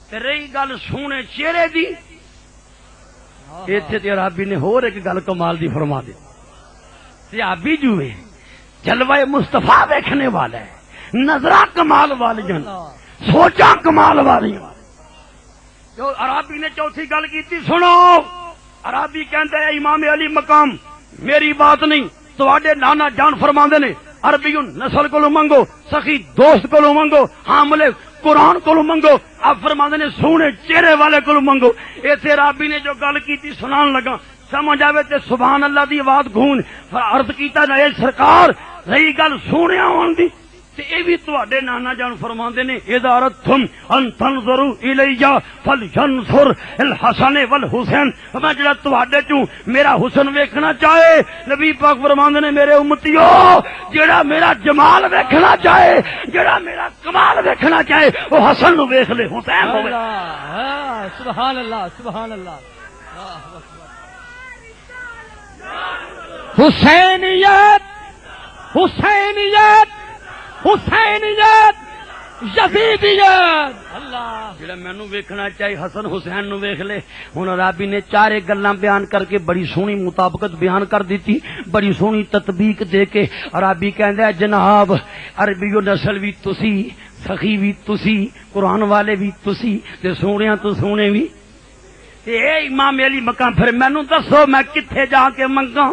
تے رہی گل سونے چہرے دی ایتھے تے عربی نے ہور ایک گل کمال دی فرما دی. صحابی جو ہے جلوہ مصطفیٰ دیکھنے والا ہے نظرہ کمال والیاں سوچاں کمال والیاں. جو عربی نے چوتھی گل کی سنو. عربی کہتے ہیں امام علی مقام میری بات نہیں تواڈے نانا جان فرماندے نے عربی نسل کو منگو سخی دوست کو منگو حامل قرآن کو منگو. آپ فرماندے نے سونے چہرے والے کو منگو. ایتھے عربی نے جو گل کی سنان لگا سمجھ آوے تے سبحان اللہ دی آواز گونج عرض کیتا اے سرکار رہی گل سونیا ہون دی تے اے بھی تواڈے نانا جان فرماندے نے اذا اردتم ان تنظروا الیا فلینظر الحسن والحسین میں جڑا تواڈے چوں میرا حسن ویکھنا چاہے نبی پاک فرماندے نے میرے امتیو جڑا میرا جمال ویکھنا چاہے جڑا میرا کمال ویکھنا چاہے وہ حسن نو ویکھ لے حسین ہوے سبحان اللہ سبحان اللہ حسینیت حسینیت حسینیت یزیدیت اللہ جڑا مینوں ویکھنا چاہے حسن حسین نو ویکھ لے ہن رابی نے چارے گلاں بیان کر کے بڑی سونی مطابقت بیان کر دیتی بڑی سونی تطبیق دے کے رابی کہندا ہے جناب عربیو نسل بھی تسی سخی بھی تسی قرآن والے بھی تسی تے سونیاں تو سونے بھی تے اے امام علی مقام پھر مینوں دسو میں کتھے جا کے منگاں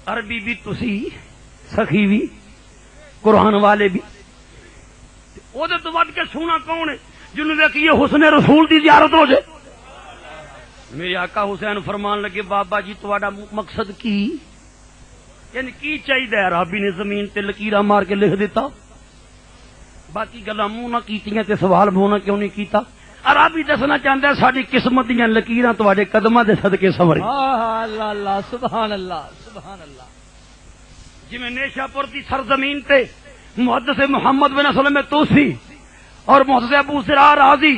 عربی بھی تسی سخی بھی قرآن والے بھی او دے تو وڈ کے سونا کون ہے جنوں ویکھیے حسن رسول دی زیارت ہو جائے میرے آقا حسین فرمان لگے بابا جی تواڈا مقصد کی یعنی کی چاہیے رابی نے زمین تے لکیراں مار کے لکھ دیتا باقی گلاں منہ نہ کیتیاں تے سوال منہ نہ کیوں نہیں کیتا عربی دسنا چاہندا ہے ساڈی قسمت دیاں لکیراں تواڈے قدماں دے صدقے سنورے اللہ اللہ سبحان اللہ سبحان اللہ جویں نیشا پور دی سرزمین تے محدث محمد بن اسلم توسی اور محدث ابو سرا راضی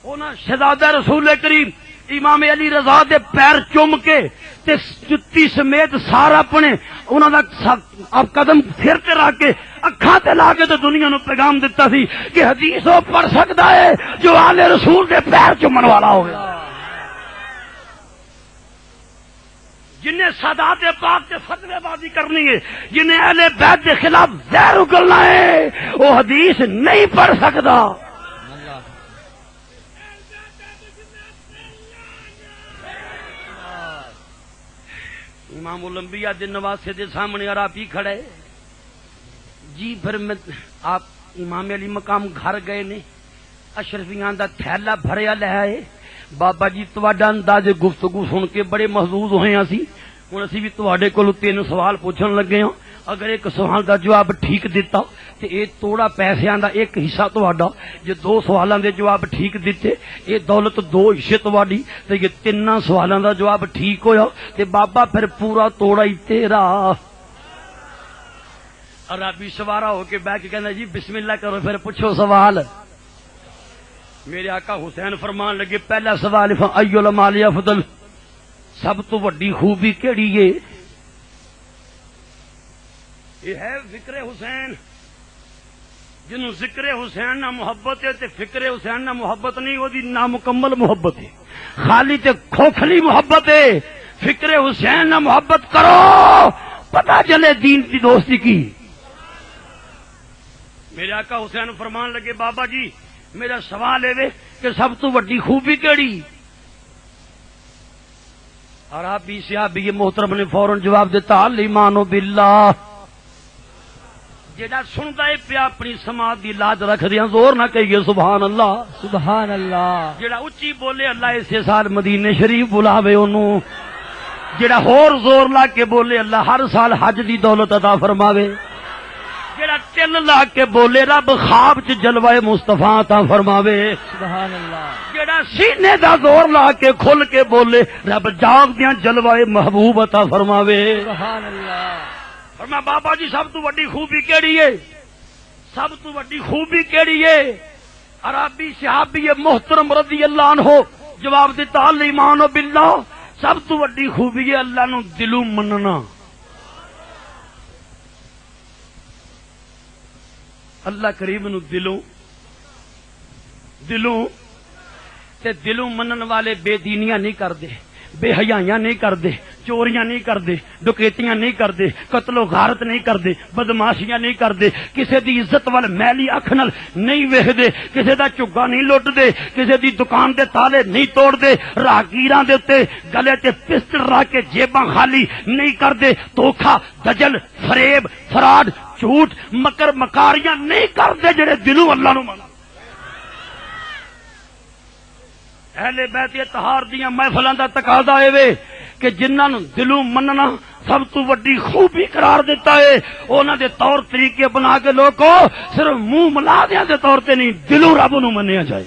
انہاں شہزادہ رسول کریم امام علی رضا دے پیر چوم کے تے جتی سمیت سارا اپنے انہاں دا اب قدم پھر تے رکھ کے اکھاں تے لا کے تے دنیا نو پیغام دیتا سی کہ حدیث او پڑھ سکدا ہے جو آل رسول دے پیر چومن والا ہوے جنہیں سادات پاک سے فتوی بازی کرنی ہے جنہیں اہل بیت کے خلاف زہر اگلنا ہے وہ حدیث نہیں پڑھ سکتا امام الانبیاء دے نواسے دے سامنے عربی کھڑے جی پھر میں آپ امام علی مقام گھر گئے نے اشرفیاں دا تھیلا بھریا لے آئے بابا جی تواڈا انداز گفتگو سن کے بڑے محظوظ ہوئے ہاں سی ہن اسی بھی تواڈے کولوں 3 سوال پوچھن لگے ہاں اگر ایک سوال دا جواب ٹھیک دیتا تے اے توڑا پیسیاں دا ایک حصہ تواڈا جے 2 سوالاں دے جواب ٹھیک دتے اے دولت 2 حصے تواڈی تے یہ 3 سوالاں دا جواب ٹھیک ہویا تے بابا پھر پورا توڑا ہی تیرا عربی سوارا ہو کے بیٹھ کے کہندا جی بسم اللہ کرو پھر پوچھو سوال میرے آقا حسین فرمان لگے پہلا سوال ایو المال افضل سب تو وڈی خوبی کیڑی ہے یہ ہے فکر حسین جنوں ذکر حسین نہ محبت ہے تے فکر حسین نہ محبت نہیں وہ دی نامکمل محبت ہے خالی تے کھوکھلی محبت ہے فکر حسین نہ محبت کرو پتہ چلے دین کی دوستی کی میرے آقا حسین فرمان لگے بابا جی میرا سوال ہے کہ سب تو وڈی خوبی کیڑی عربی صحابی محترم نے فوراً جواب دیتا الایمان باللہ جیڑا سندا ہے پیا اپنی سماعت دی لاج رکھ دیاں زور نہ کہیے سبحان اللہ سبحان اللہ جیڑا اچھی بولے اللہ اسے سال مدینے شریف بلاوے انہوں جیڑا ہور زور لا کے بولے اللہ ہر سال حج دی دولت عطا فرماوے جیڑا تل لا کے بولے رب خواب چ جلوہ مصطفیٰ عطا فرماوے سبحان اللہ جیڑا سینے دا زور لا کے کھل کے بولے رب جاگ دیاں جلوہ محبوب عطا فرماوے سبحان اللہ فرمایا بابا جی سب تو وڈی خوبی کیڑی ہے سب تو وڈی خوبی کیڑی ہے عربی صحابی محترم رضی اللہ عنہ جواب دیتا الایمان باللہ سب تو وڈی خوبی ہے اللہ نو دلوں مننا اللہ کریم نو دلوں منن والے بے دینیاں نہیں کردے بے حیائیاں نہیں کردے چوریاں نہیں کردے ڈکیتیاں نہیں کردے قتل و غارت نہیں کردے بدماشیاں نہیں کردے کسے دی عزت وال میلی اکھ نال نہیں ویکھدے کسے دا چگا نہیں لٹ دے کسے دی دکان دے تالے نہیں توڑ دے راہگیراں دے تے گلے تے پسٹل رکھ کے جیباں خالی نہیں کردے دھوکھا دجل فریب فراڈ جھوٹ مکر مکاریاں نہیں کردے جڑے دلوں اللہ نو من اہل بیت اطہار دیاں محفلاں دا تقاضا اے وے کہ جنہاں نوں دلوں مننا سب تو وڈی خوبی قرار دیتا ہے، انہاں دے طور طریقے بنا کے لوگوں صرف منہ ملادیاں دے طور تے نہیں دلوں رب نوں منیا جائے۔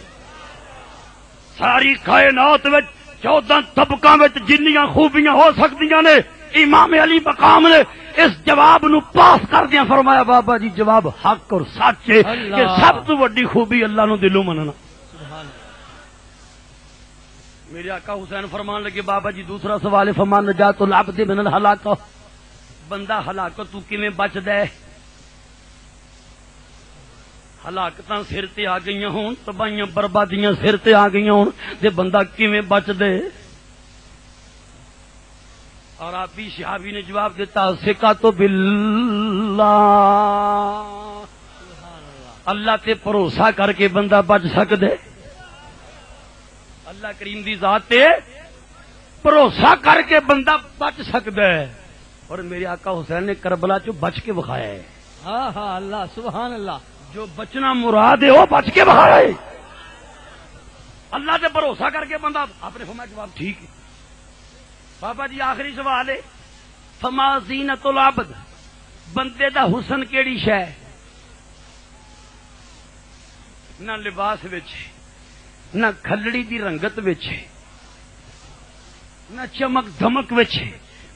ساری کائنات وچ 14 طبقاں وچ جنیاں خوبیاں ہو سکدیاں نے امام علی مقام نے اس جواب نو پاس کر دیا فرمایا بابا جی جواب حق اور سچ ہے کہ سب تو وڈی خوبی اللہ نو دلوں مننا۔ میرے آقا حسین فرمان لگے بابا جی دوسرا سوال فرمان نجات العبد من الہلاکہ، بندہ ہلاکت تو کیویں بچدا ہے؟ ہلاکتاں سر تے آ گئیاں ہون، تباہیاں بربادیاں سر تے آ گئیاں ہون تے بندہ کیویں بچدے؟ اور عربی صحابی نے جواب دیتا ثقۃ باللہ، اللہ تے بھروسہ کر کے بندہ بچ سکدے، اللہ کریم دی ذات تے بھروسہ کر کے بندہ بچ سکدا ہے۔ اور میرے آقا حسین نے کربلا چوں بچ کے بخایا ہے۔ ہاں ہاں اللہ سبحان اللہ، جو بچنا مراد ہے وہ بچ کے بخایا ہے۔ اللہ تے بھروسہ کر کے بندہ، آپ نے فرمایا جواب ٹھیک ہے۔ بابا جی آخری سوال ہے فما زینت العبد، بندے دا حسن کیڑی شے؟ نہ لباس وچ، نہ کھلڑی دی رنگت وچ، نہ چمک دھمک وچ،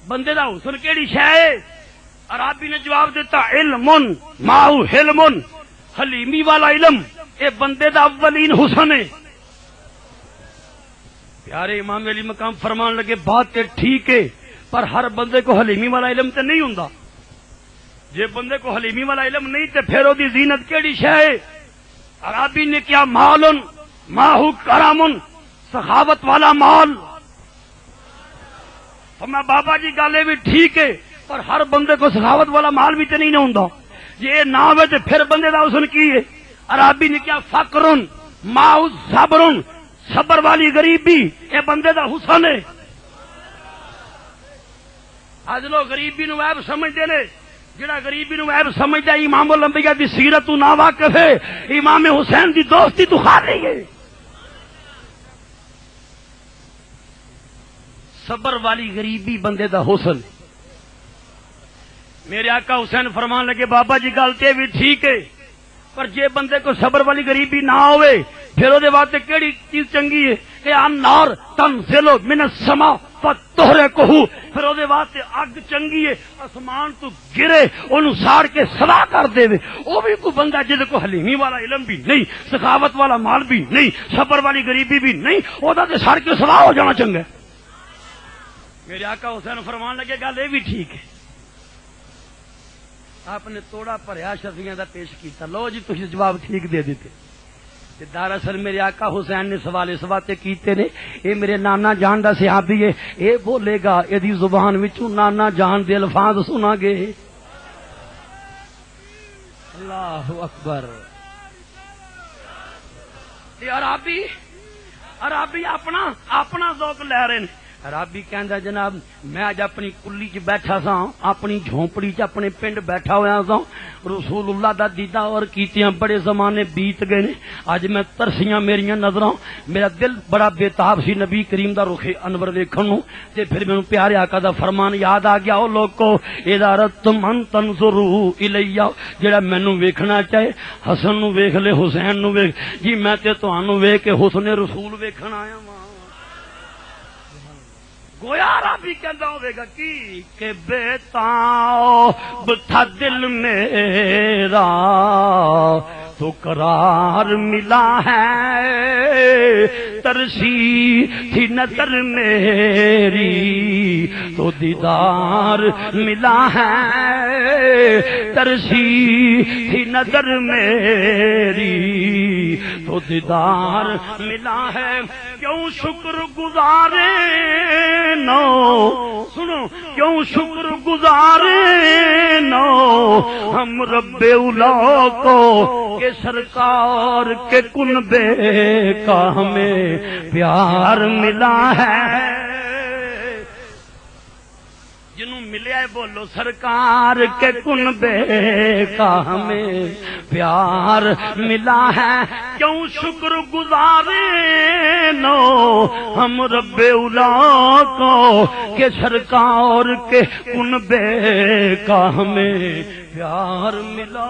بندے دا حسن کیڑی شے؟ عربی نے جواب دیتا علم ماہو حلم، حلیمی والا علم اے بندے دا اولین حسن ہے۔ پیارے امام علی مقام فرمان لگے بات تے ٹھیک ہے پر ہر بندے کو حلیمی والا علم تے نہیں ہوندا، جے بندے کو حلیمی والا علم نہیں تے پھر او دی زینت کیڑی شے ہے؟ عربی نے کیا مالن ماہو کرامن، سخاوت والا مال۔ فرمایا بابا جی گالے بھی ٹھیک ہے پر ہر بندے کو سخاوت والا مال بھی تے نہیں ہوندا، یہ نہ ہوئے تے پھر بندے دا حسن کی ہے؟ عربی نے کیا فقرن ماہو صبرن، صبر والی غریبی اے بندے دا حسن ہے۔ اج لوگ غریبی نو عیب سمجھدے نے، جڑا غریبی نو عیب سمجھدا امام الانبیاء دی سیرت تو نا واقف ہے، امام حسین دی دوستی تو خالی ہے۔ صبر والی غریبی بندے دا حسن۔ میرے آقا حسین فرمان لگے بابا جی گل تے بھی ٹھیک ہے پر جے بندے کو صبر والی غریبی نہ ہوئے پھر وہ واسطے کیڑی چیز چنگی ہے کہ انار تنزل من السماء فتحرقہ، پھر وہ واسطے اگ چنگی ہے آسمان تو گرے انہوں ساڑ کے سوا کر دے۔ وہ بھی کوئی بندہ جس کو حلیمی والا علم بھی نہیں، سخاوت والا مال بھی نہیں، صبر والی غریبی بھی نہیں، وہ تے ساڑ کے سوا ہو جانا چنگا ہے۔ میرے آقا حسین فرمان لگے گل یہ بھی ٹھیک ہے۔ آپ نے توڑا پریا شفیعہ دا پیش کیتا، لو جی تسی جواب ٹھیک دے دیتے۔ دراصل میرے آقا حسین نے سوال اس واتے کیتے نے، اے میرے نانا جان دا صحابی ہے، اے بولے گا اے دی زبان وچوں نانا جان دے الفاظ سنا گے۔ اللہ اکبر۔ عربی اپنا ذوق لے رہے ہیں۔ عربی کہندا جناب میں اج اپنی کلی چ بیٹھا سا، اپنی جھونپڑی چ اپنے پنڈ بیٹھا ہویا سا، رسول اللہ دا دیدار کیتیاں بڑے زمانے بیت گئے نے، اج میں ترسیاں میریاں نظراں، میرا دل بڑا بےتاب سی نبی کریم دا رخ انور ویکھن نوں، تے پھر مینوں پیارے آقا دا فرمان یاد آ گیا، او لوکو اذا رتم ان تنظروا الیہ، جڑا مینوں ویکھنا چاہے حسن نوں ویکھ لے، حسین نوں ویکھ، جی میں تے تانوں ویکھ کے حسن رسول ویکھن آیا ہاں۔ گویا عربی کہندا ہوے گا کی کہ بےتاب تھا دل میرا تو قرار ملا ہے، ترسی تھی نظر میری تو دیدار ملا ہے، ترسی تھی نظر میری تو دیدار ملا ہے، کیوں شکر گزارے نو، سنو کیوں شکر گزارے نو ہم رب اولا کو کہ سرکار کے کنبے کا ہمیں پیار ملا ہے۔ جنہوں ملے ہے بولو سرکار کے کنبے کا ہمیں پیار ملا ہے کیوں شکر گزارے نو ہم رب اولا کو کہ سرکار کے کنبے کا ہمیں پیار ملا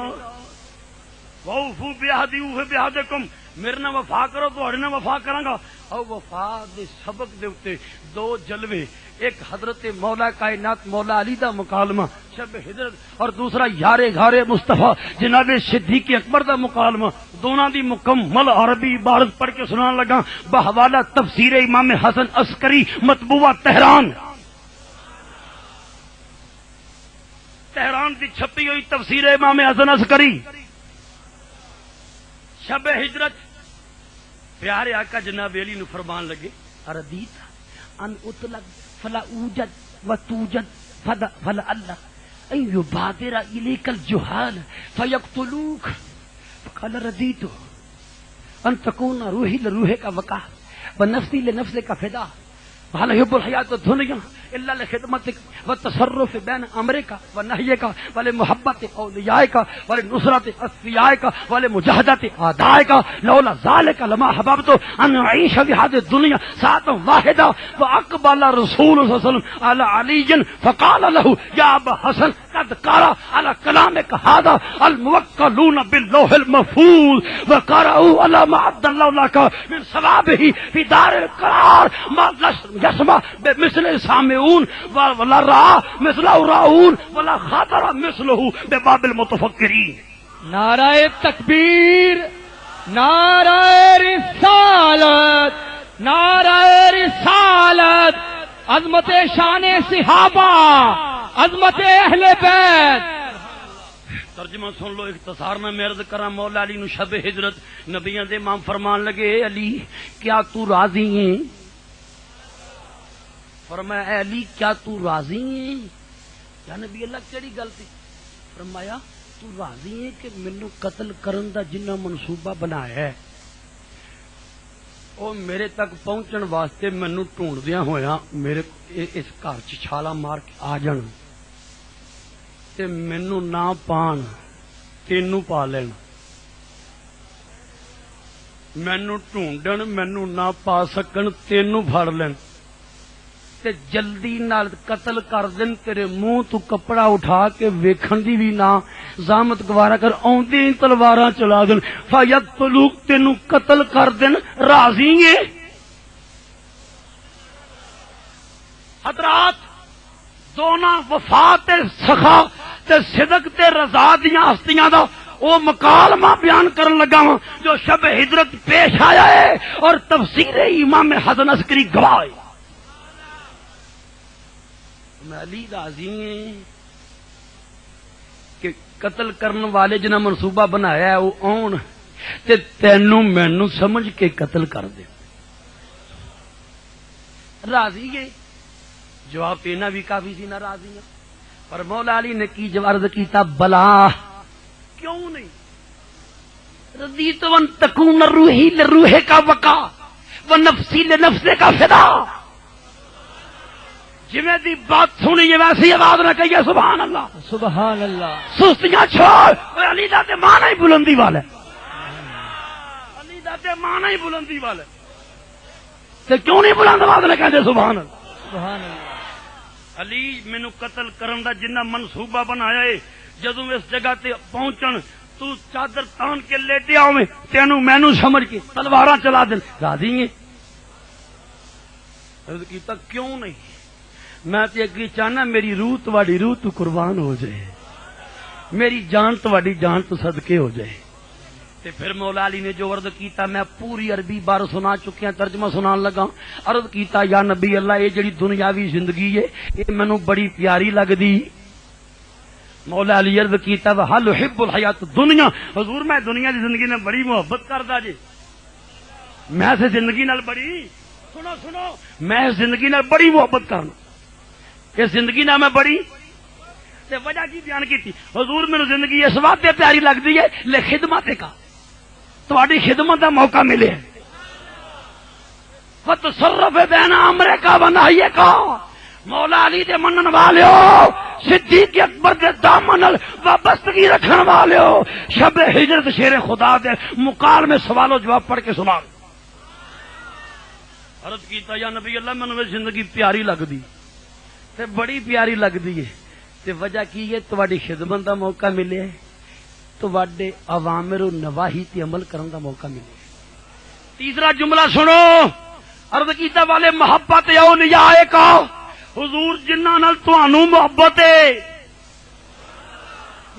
وَأَوْفُوا بِعَهْدِي أُوفِ بِعَهْدِكُمْ میرے نہ وفا کرو تو نے وفا کراں اور وفا دے سبق دے اتے دو جلوے ایک حضرت مولا کائنات مولا علی دا مکالمہ شب ہجرت اور دوسرا یار گھار مصطفیٰ جناب صدیق اکبر دا مکالمہ دونوں دی مکمل عربی عبارت پڑھ کے سنان لگا بحوالہ تفسیر امام حسن عسکری مطبوعہ تہران دی چھپی ہوئی تفسیر امام حسن عسکری شب ہجرت پیارے آقا جناب علی نو فرمان لگے اردیت ان اطلق فلا اوجد و توجد فلا اللہ ان یبادر الیک الجہال فیقتلوک فقال ردیت ان تکون روحی لروح کا وقع و نفسی لنفس کا فدا ولا يحب الحیات الدنیا الا لخدمتک والتصرف بین امرک ونہیک ولمحبت اولیائک ولنصرت اصفیائک ولمجاہدت اعدائک لولا ذلك لما حببت ان اعيش في هذه الدنيا ساعة واحدة واقبل رسول صلى الله عليه وسلم على علي فقال له يا ابا حسن قد قرأ على كلامك هذا الموكلون باللوح المحفوظ وقرأوا على ما عبد الله لك من ثوابه في دار القرار ما يسمع بمثل سامعون ولا رأى مثله راؤون ولا خاطر مثله بباب المتفكرين نعرہ تکبیر، نعرہ رسالت، نعرہ رسالت، عظمت شان صحابہ، عظمت اہل بیت۔ ترجمہ سن لو، اختصار میں میں عرض کراں مولا علی نو شب ہجرت نبیاں دے امام فرمان لگے علی کیا تو راضی ہیں؟ فرمایا اے علی کیا تو راضی ہیں؟ یا نبی اللہ کیڑی گل سی؟ فرمایا تو راضی ہے کہ مینو قتل کرن دا جنہ منصوبہ بنایا ہے او میرے تک پہنچن واسطے مینو ڈھونڈدیاں ہویا میرے اس گھر چ چھالا مار کے آ جان تے مینو نہ پان تینوں پا لین، مینو ڈھونڈن مینو نہ پا سکن تینوں پھڑ لین تے جلدی نال قتل کر دین، تیرے منہ تو کپڑا اٹھا کے ویکھن دی بھی نہ زحمت گوارا کر اوندی تلواراں چلا دین، فیقتلوک تینوں قتل کر دین، راضی ہے؟ حضرات دونوں وفا تے سخا تے صدق تے رضا دیاں ہستیاں دا وہ مکالمہ بیان کرن لگا ہوں جو شب ہجرت پیش آیا ہے اور تفسیر امام حسن عسکری گواہ ہے۔ علی راضی ہیں کہ قتل کرن والے جنہ منصوبہ بنایا ہے وہ آن تے تینوں مینوں سمجھ کے قتل کر دے، راضی ہے؟ جواب دینا بھی کافی سی، نہ راضی ہے۔ پر مولا علی نے کی جواب عرض کیتا بلا کیوں نہیں؟ رضیت ان تکون روحی لروح کا وقع ونفسی لنفس کا فدا، جویں دی بات سنی ویسی آواز نہ کہیے سبحان اللہ، سبحان اللہ۔ سستیاں چھوڑ، علی دا تے مانا ہی بلندی والا ہے، علی دا تے مانا ہی بلندی والا ہے، تے کیوں نہیں بلند آواز نہ کہندے سبحان اللہ، سبحان اللہ۔ علی مینوں قتل کرن دا جنہ منصوبہ بنایا ہے جدوں اس جگہ تے پہنچن تو چادر تان کے لیٹیا ہوئے تینوں مینوں سمجھ کے تلواراں چلا دین، راضی ہیں؟ عرض کیتا کیوں نہیں؟ میں تے اگے چاہنا میری روح تواڈی روح تو قربان ہو جائے، میری جان تواڈی جان تو صدقے ہو جائے۔ تے پھر مولا علی نے جو عرض کیتا میں پوری عربی بار سنا چکیا، ترجمہ سنان لگا۔ عرض کیتا یا نبی اللہ یہ جڑی دنیاوی زندگی ہے یہ مینوں بڑی پیاری لگدی۔ مولا علی عرض کیتا وحل احب الحیات الدنیا، حضور میں دنیا دی زندگی نال بڑی محبت کردا جی، میں اس زندگی نال بڑی سنو میں اس زندگی نال بڑی محبت کرنا، اس زندگی نال میں بڑی تے وجہ کی بیان کی حضور مینوں زندگی اس واسطے پیاری لگدی ہے لے خدمت کا تہاڈی خدمت دا موقع ملے، وتصرف بین امرک و نہیک، مولا علی دے منن والیو، صدیق اکبر دے دامن نال وابستگی رکھن والیو، شب ہجرت شیر خدا دے مکالمے سوال و جواب پڑھ کے سنا۔ عرض کیتا یا نبی اللہ مینوں زندگی پیاری لگدی تے بڑی پیاری لگدی ہے، تے وجہ کی ہے؟ تواڈی خدمت دا موقع ملے، تواڈے اوامر و نواہی تے عمل کرن دا موقع ملے۔ تیسرا جملہ سنو، عرض کیتا والے محبت اولیاء کا، حضور جنہاں نال تانوں محبت ہے،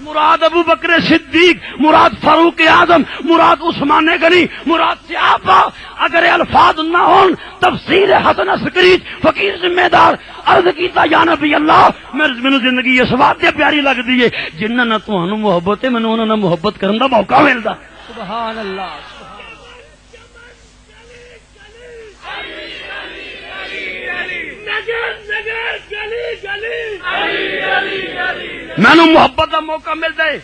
مراد ابو بکر صدیق، مراد فاروق اعظم، مراد عثمان غنی، مراد صحابہ۔ اگر یہ الفاظ نہ ہون، تفسیر حسن عسکری فقیر ذمہ دار عرض کیتا یا نبی اللہ مینوں زندگی اس واسطے پیاری لگدی ہے جنہاں نال تانوں محبت ہے، مینوں انہاں نال محبت کرن دا موقع ملدا۔ سبحان اللہ۔ مینوں محبت دا موقع ملدا ہے،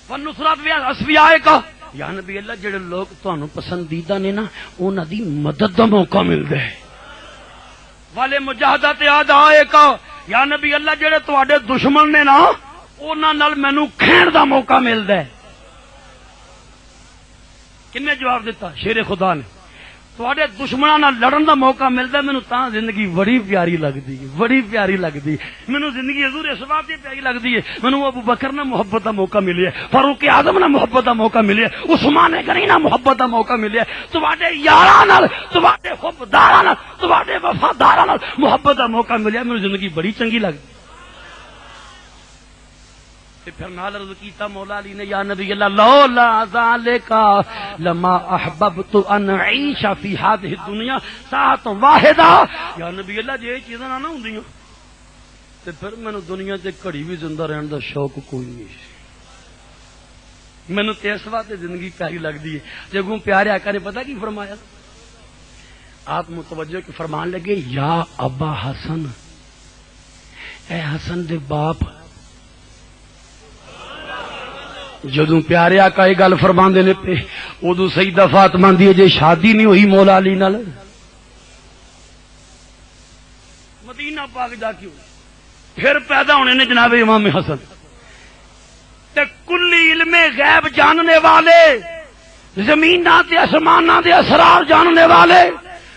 ونصرت اصفیاء کا، یا نبی اللہ جڑے لوگ تانوں پسندیدہ نے نا انہاں دی مدد دا موقع ملدا ہے۔ والے مجاہدت اعداء کا، یا نبی اللہ جڑے تواڈے دشمن نے نا انہاں نال مینوں کھیڑ دا موقع ملدا ہے۔ کنے جواب دیتا؟ شیر خدا نے، تواڈے دشمناں نال لڑن دا موقع ملدا ہے، مینوں تاں زندگی بڑی پیاری لگدی ہے، بڑی پیاری لگدی ہے۔ مینوں زندگی حضور اس واسطے پیاری لگدی ہے، مینوں ابو بکر نال محبت دا موقع ملیا، فاروق اعظم نال محبت دا موقع ملیا، عثمان غنی نال محبت دا موقع ملیا، تواڈے یاراں نال، تواڈے حبداراں نال، تواڈے وفاداراں نال محبت دا موقع ملیا، مینوں زندگی بڑی چنگی لگدی۔ پھر نال عرض کیتا مولا علی نے یا نبی اللہ لولا ذالک لما احببت ان اعيش في هذه الدنيا ساعت واحدہ، یا نبی اللہ جے چیزاں نہ ہوندیاں تے پھر مینوں دنیا تے گھڑی بھی زندہ رہن دا شوق کوئی نہیں۔ مینوں تے اس واسطے زندگی پیاری لگدی ہے۔ جگوں پیارے آقا نے پتہ کی فرمایا؟ آپ متوجہ کہ فرمان لگے یا ابا حسن، اے حسن دے باپ۔ جدوں پیارے آقا یہ گل فرماندے نے پہ ادو سیدہ فاطمہ دی جے شادی نہیں ہوئی مولا علی نال، مدینہ پاک جا کے ہوئی، پھر پیدا ہونے نے جناب امام حسن تے کلی علم غیب جاننے والے، زمیناں تے آسماناں دے اسرار جاننے والے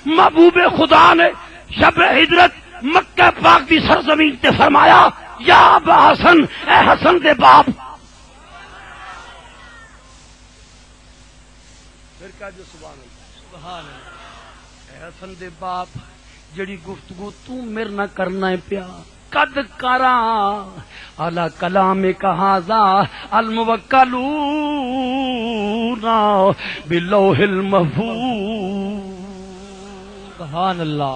محبوب خدا نے شب ہجرت مکہ پاک دی سرزمین تے فرمایا یا ابا حسن، اے حسن دے باپ۔ جو سبحان اللہ، اے حسن دے باپ جڑی گفتگو تو میرے نہ کرنا ہے پیا قد کرا اعلی کلام کہذا الموکلون باللوح المحفوظ۔ سبحان اللہ۔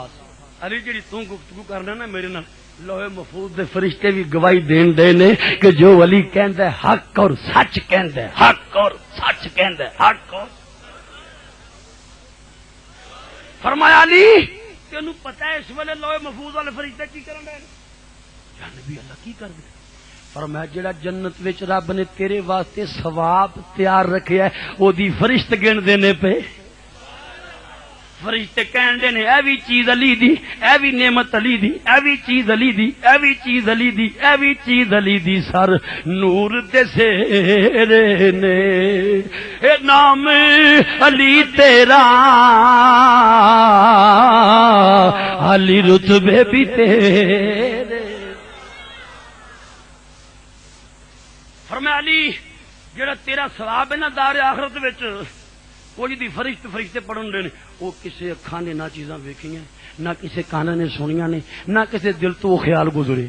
علی جڑی تو گفتگو کرنا نا میرے نال، لوح محفوظ دے فرشتے بھی گواہی دین دے نے کہ جو ولی کہندا ہے حق اور سچ کہندا ہے، حق اور سچ کہندا ہے، حق اور فرمایا علی تینوں پتہ ہے اس ویلے لوح محفوظ والے فرشتے کی کرن دے؟ یا نبی اللہ کی کر دے؟ فرمایا جڑا جنت وچ رب نے تیرے واسطے ثواب تیار رکھیا ہے او دی فرشتے گن دینے پہ، فرشتے کہن دے نے اے وی چیز علی دی، اے وی نعمت علی دی، اے وی چیز علی دی، اے وی چیز علی دی، اے وی چیز علی دی، سر نور دے سیرے نے، اے نام علی تیرا علی رتبے بھی تیرے۔ فرمایا علی جڑا تیرا ثواب ہے نا دار آخرت وچ وہ جی فرشتے پڑھن دے نے، وہ کسے اکھاں نے نہ چیزاں ویکھیاں، نہ کسے کاناں نے سنیاں نے، نہ کسے دل تو وہ خیال گزرے۔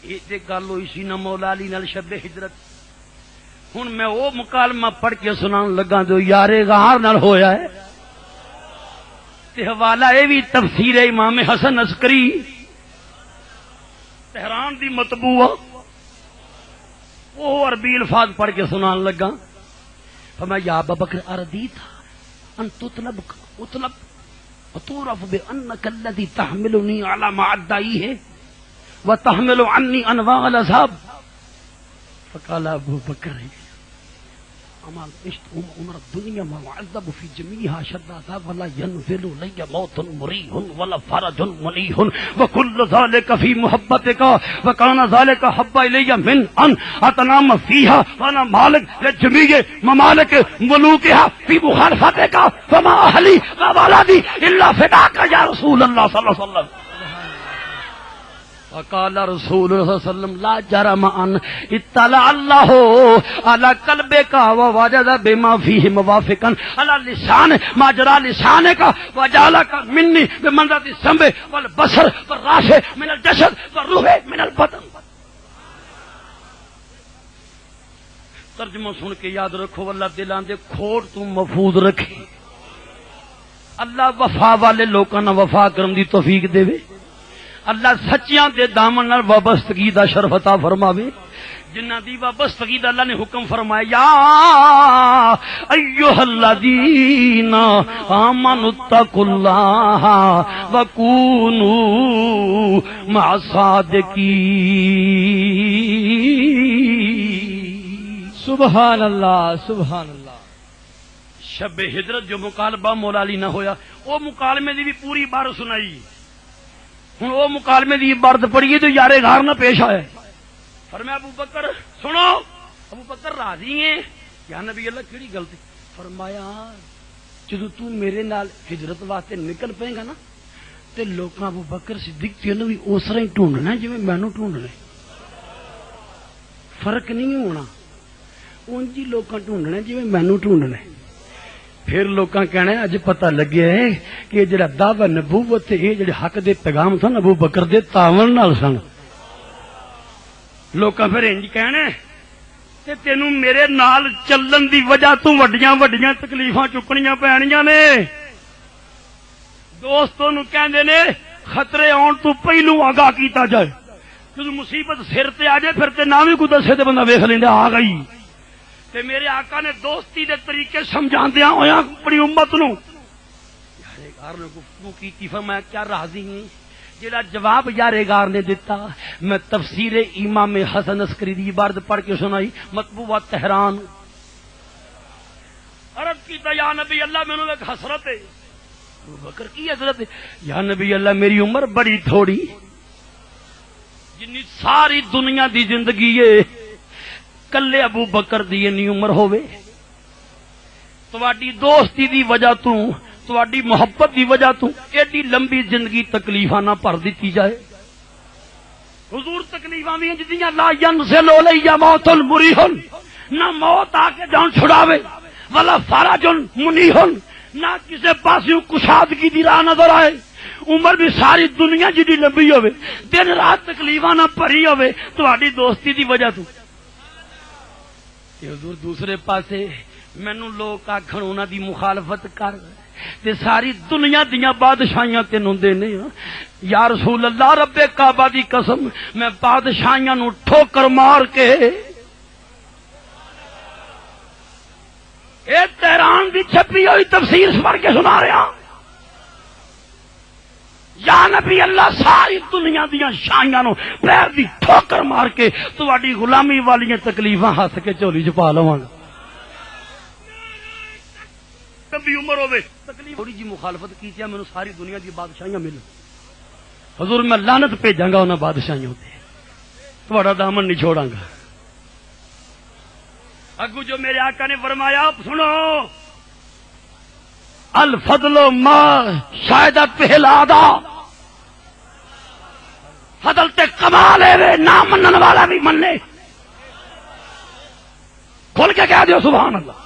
یہ تے گل ہوئی سی نا مولا علی نال شب ہجرت۔ ہن میں وہ مکالمہ پڑھ کے سنان لگا جو یارے غار نال ہویا ہے، تے حوالہ اے بھی تفسیر امام حسن عسکری تہران دی مطبوع، وہ عربی الفاظ پڑھ کے سنان لگا۔ فرمایا یا ابا بکر اردیت ان تطلب اطلب وتعرف بانك الذي تحملني على ما ادعيه وتحمل عني انواع العذاب۔ فقال ابو بکر امال عشق عمر الدنیا ما معذب في جميعها شدادا ولا ينزل لي موت مريح ولا فرج منيح وكل ذلك في محبتك وكان ذلك حب الي من ان اتنام فيها وانا مالك لجميع ممالك ملوكها في مخالفتك فما اهلي وولدي الا فداك يا رسول الله صلى الله عليه وسلم. وقال رسول اللہ صلی اللہ علیہ وسلم لا جرم ان اطلع اللہ على قلبك ووجد بما فيه موافقا على لسان ما جرى لسانك وجعلك مني بمنزلة السمع والبصر والراس من الجسد والروح من البدن. ترجمہ سن کے یاد رکھو اللہ دلاں دے کھوڑ تو محفوظ رکھے. اللہ وفا والے لوکاں نال وفا کرن دی توفیق دے. اللہ سچیاں دے دامن نال وابستگی دا شرف عطا فرماوے. جنہ دی وابستگی دا اللہ نے حکم فرمایا یا ایھا الذین آمنوا اتقوا اللہ وکونوا مع الصادقین. سبحان اللہ سبحان اللہ. شب ہجرت جو مکالمہ مولا علی نہ ہویا وہ مکالمے دی بھی پوری بار سنائی. ہوں وہ مکالمے دی عبارت پڑھیے جو یار غار نہ پیش آئے. فرمایا ابو بکر سنو. ابو بکر راضی ہیں یا نبی اللہ کیڑی غلطی. فرمایا جدو تو میرے نال ہجرت واسطے نکل پے گا نا تے لوکاں ابو بکر صدیق تینوں بھی اس طرح ہی ڈھونڈنا جویں مینوں ڈھونڈنا. فرق نہیں ہونا اونج ہی لوکاں ڈھونڈنا جویں مینوں ڈھونڈنا. پھر لوکاں کہنا اج پتہ لگیا ہے کہ جڑا دعوی نبوت تے یہ جڑے حق دے پیغام سن ابو بکر دے تعاون نال سن. لوکاں پھر انج کہنا تے تینوں میرے نال چلن دی وجہ تو وڈیاں وڈیاں تکلیفاں چکنیاں پینیاں نے. دوستوں نو کہندے نے خطرے آن تو پہلو آگاہ کیتا جائے. جدوں مصیبت سر تے آ جائے پھر تے نہ وی کوئی دسے تے بندہ ویکھ لیندا آ گئی. تے میرے آقا نے دوستی دے طریقے سمجھاندیاں ہویا اپنی امت نو یار غار نے گفتگو کی. فرمایا کیا راضی ہیں. جڑا جواب یار غار نے دیتا میں تفسیر امام حسن عسکری دی عبارت پڑھ کے سنائی مطبوعہ تہران. عرض کیتا یا نبی اللہ مینوں ایک حسرت ہے. ابو بکر کی حسرت ہے. یا نبی اللہ میری عمر بڑی تھوڑی جنی ساری دنیا دی زندگی ہے کلے ابو بکر دی انی عمر ہوے. تواڈی دوستی دی وجہ تو تواڈی محبت دی وجہ تو ایڈی لمبی زندگی تکلیفاں نہ بھر دتی جائے. حضور تکلیفاں وی جدیاں لا ینزل الیہ موت مریح نہ موت آ کے جان چھڑاوے ولا فرج منیح نہ کسے پاسوں کشادگی دی راہ نظر آئے. عمر بھی ساری دنیا جدی لمبی ہوے دن رات تکلیفاں نہ بھری ہوے تواڈی دوستی دی وجہ تو. حضور دوسرے پاسے مینوں لوگ آکھن انہاں دی مخالفت کر تے ساری دنیا دیاں بادشاہیاں تینوں دینے. یا رسول اللہ رب کعبہ دی قسم میں بادشاہیاں نو ٹھوکر مار کے اے تہران دی چھپی ہوئی تفسیر پڑھ کے سنا رہا. یا نبی اللہ ساری دنیا دیاں شاہیاں نو پیر دی ٹھوکر مار کے تواڈی غلامی والیاں تکلیفاں ہس کے جھولی چ پا لواں گا. کبھی عمر ہوے تکلیف تھوڑی جی مخالفت کیتی مینوں ساری دنیا دی بادشاہیاں ملن. حضور میں لعنت بھیجاں گا انہاں بادشاہیاں تے تہاڈا دامن نہیں چھوڑاں گا. اگو جو میرے آقا نے فرمایا سنو الفضل ما شاہدت پہلادا فضل تے کمال ہے نہ منن والا بھی مننے. کھول کے کہہ دیو سبحان اللہ.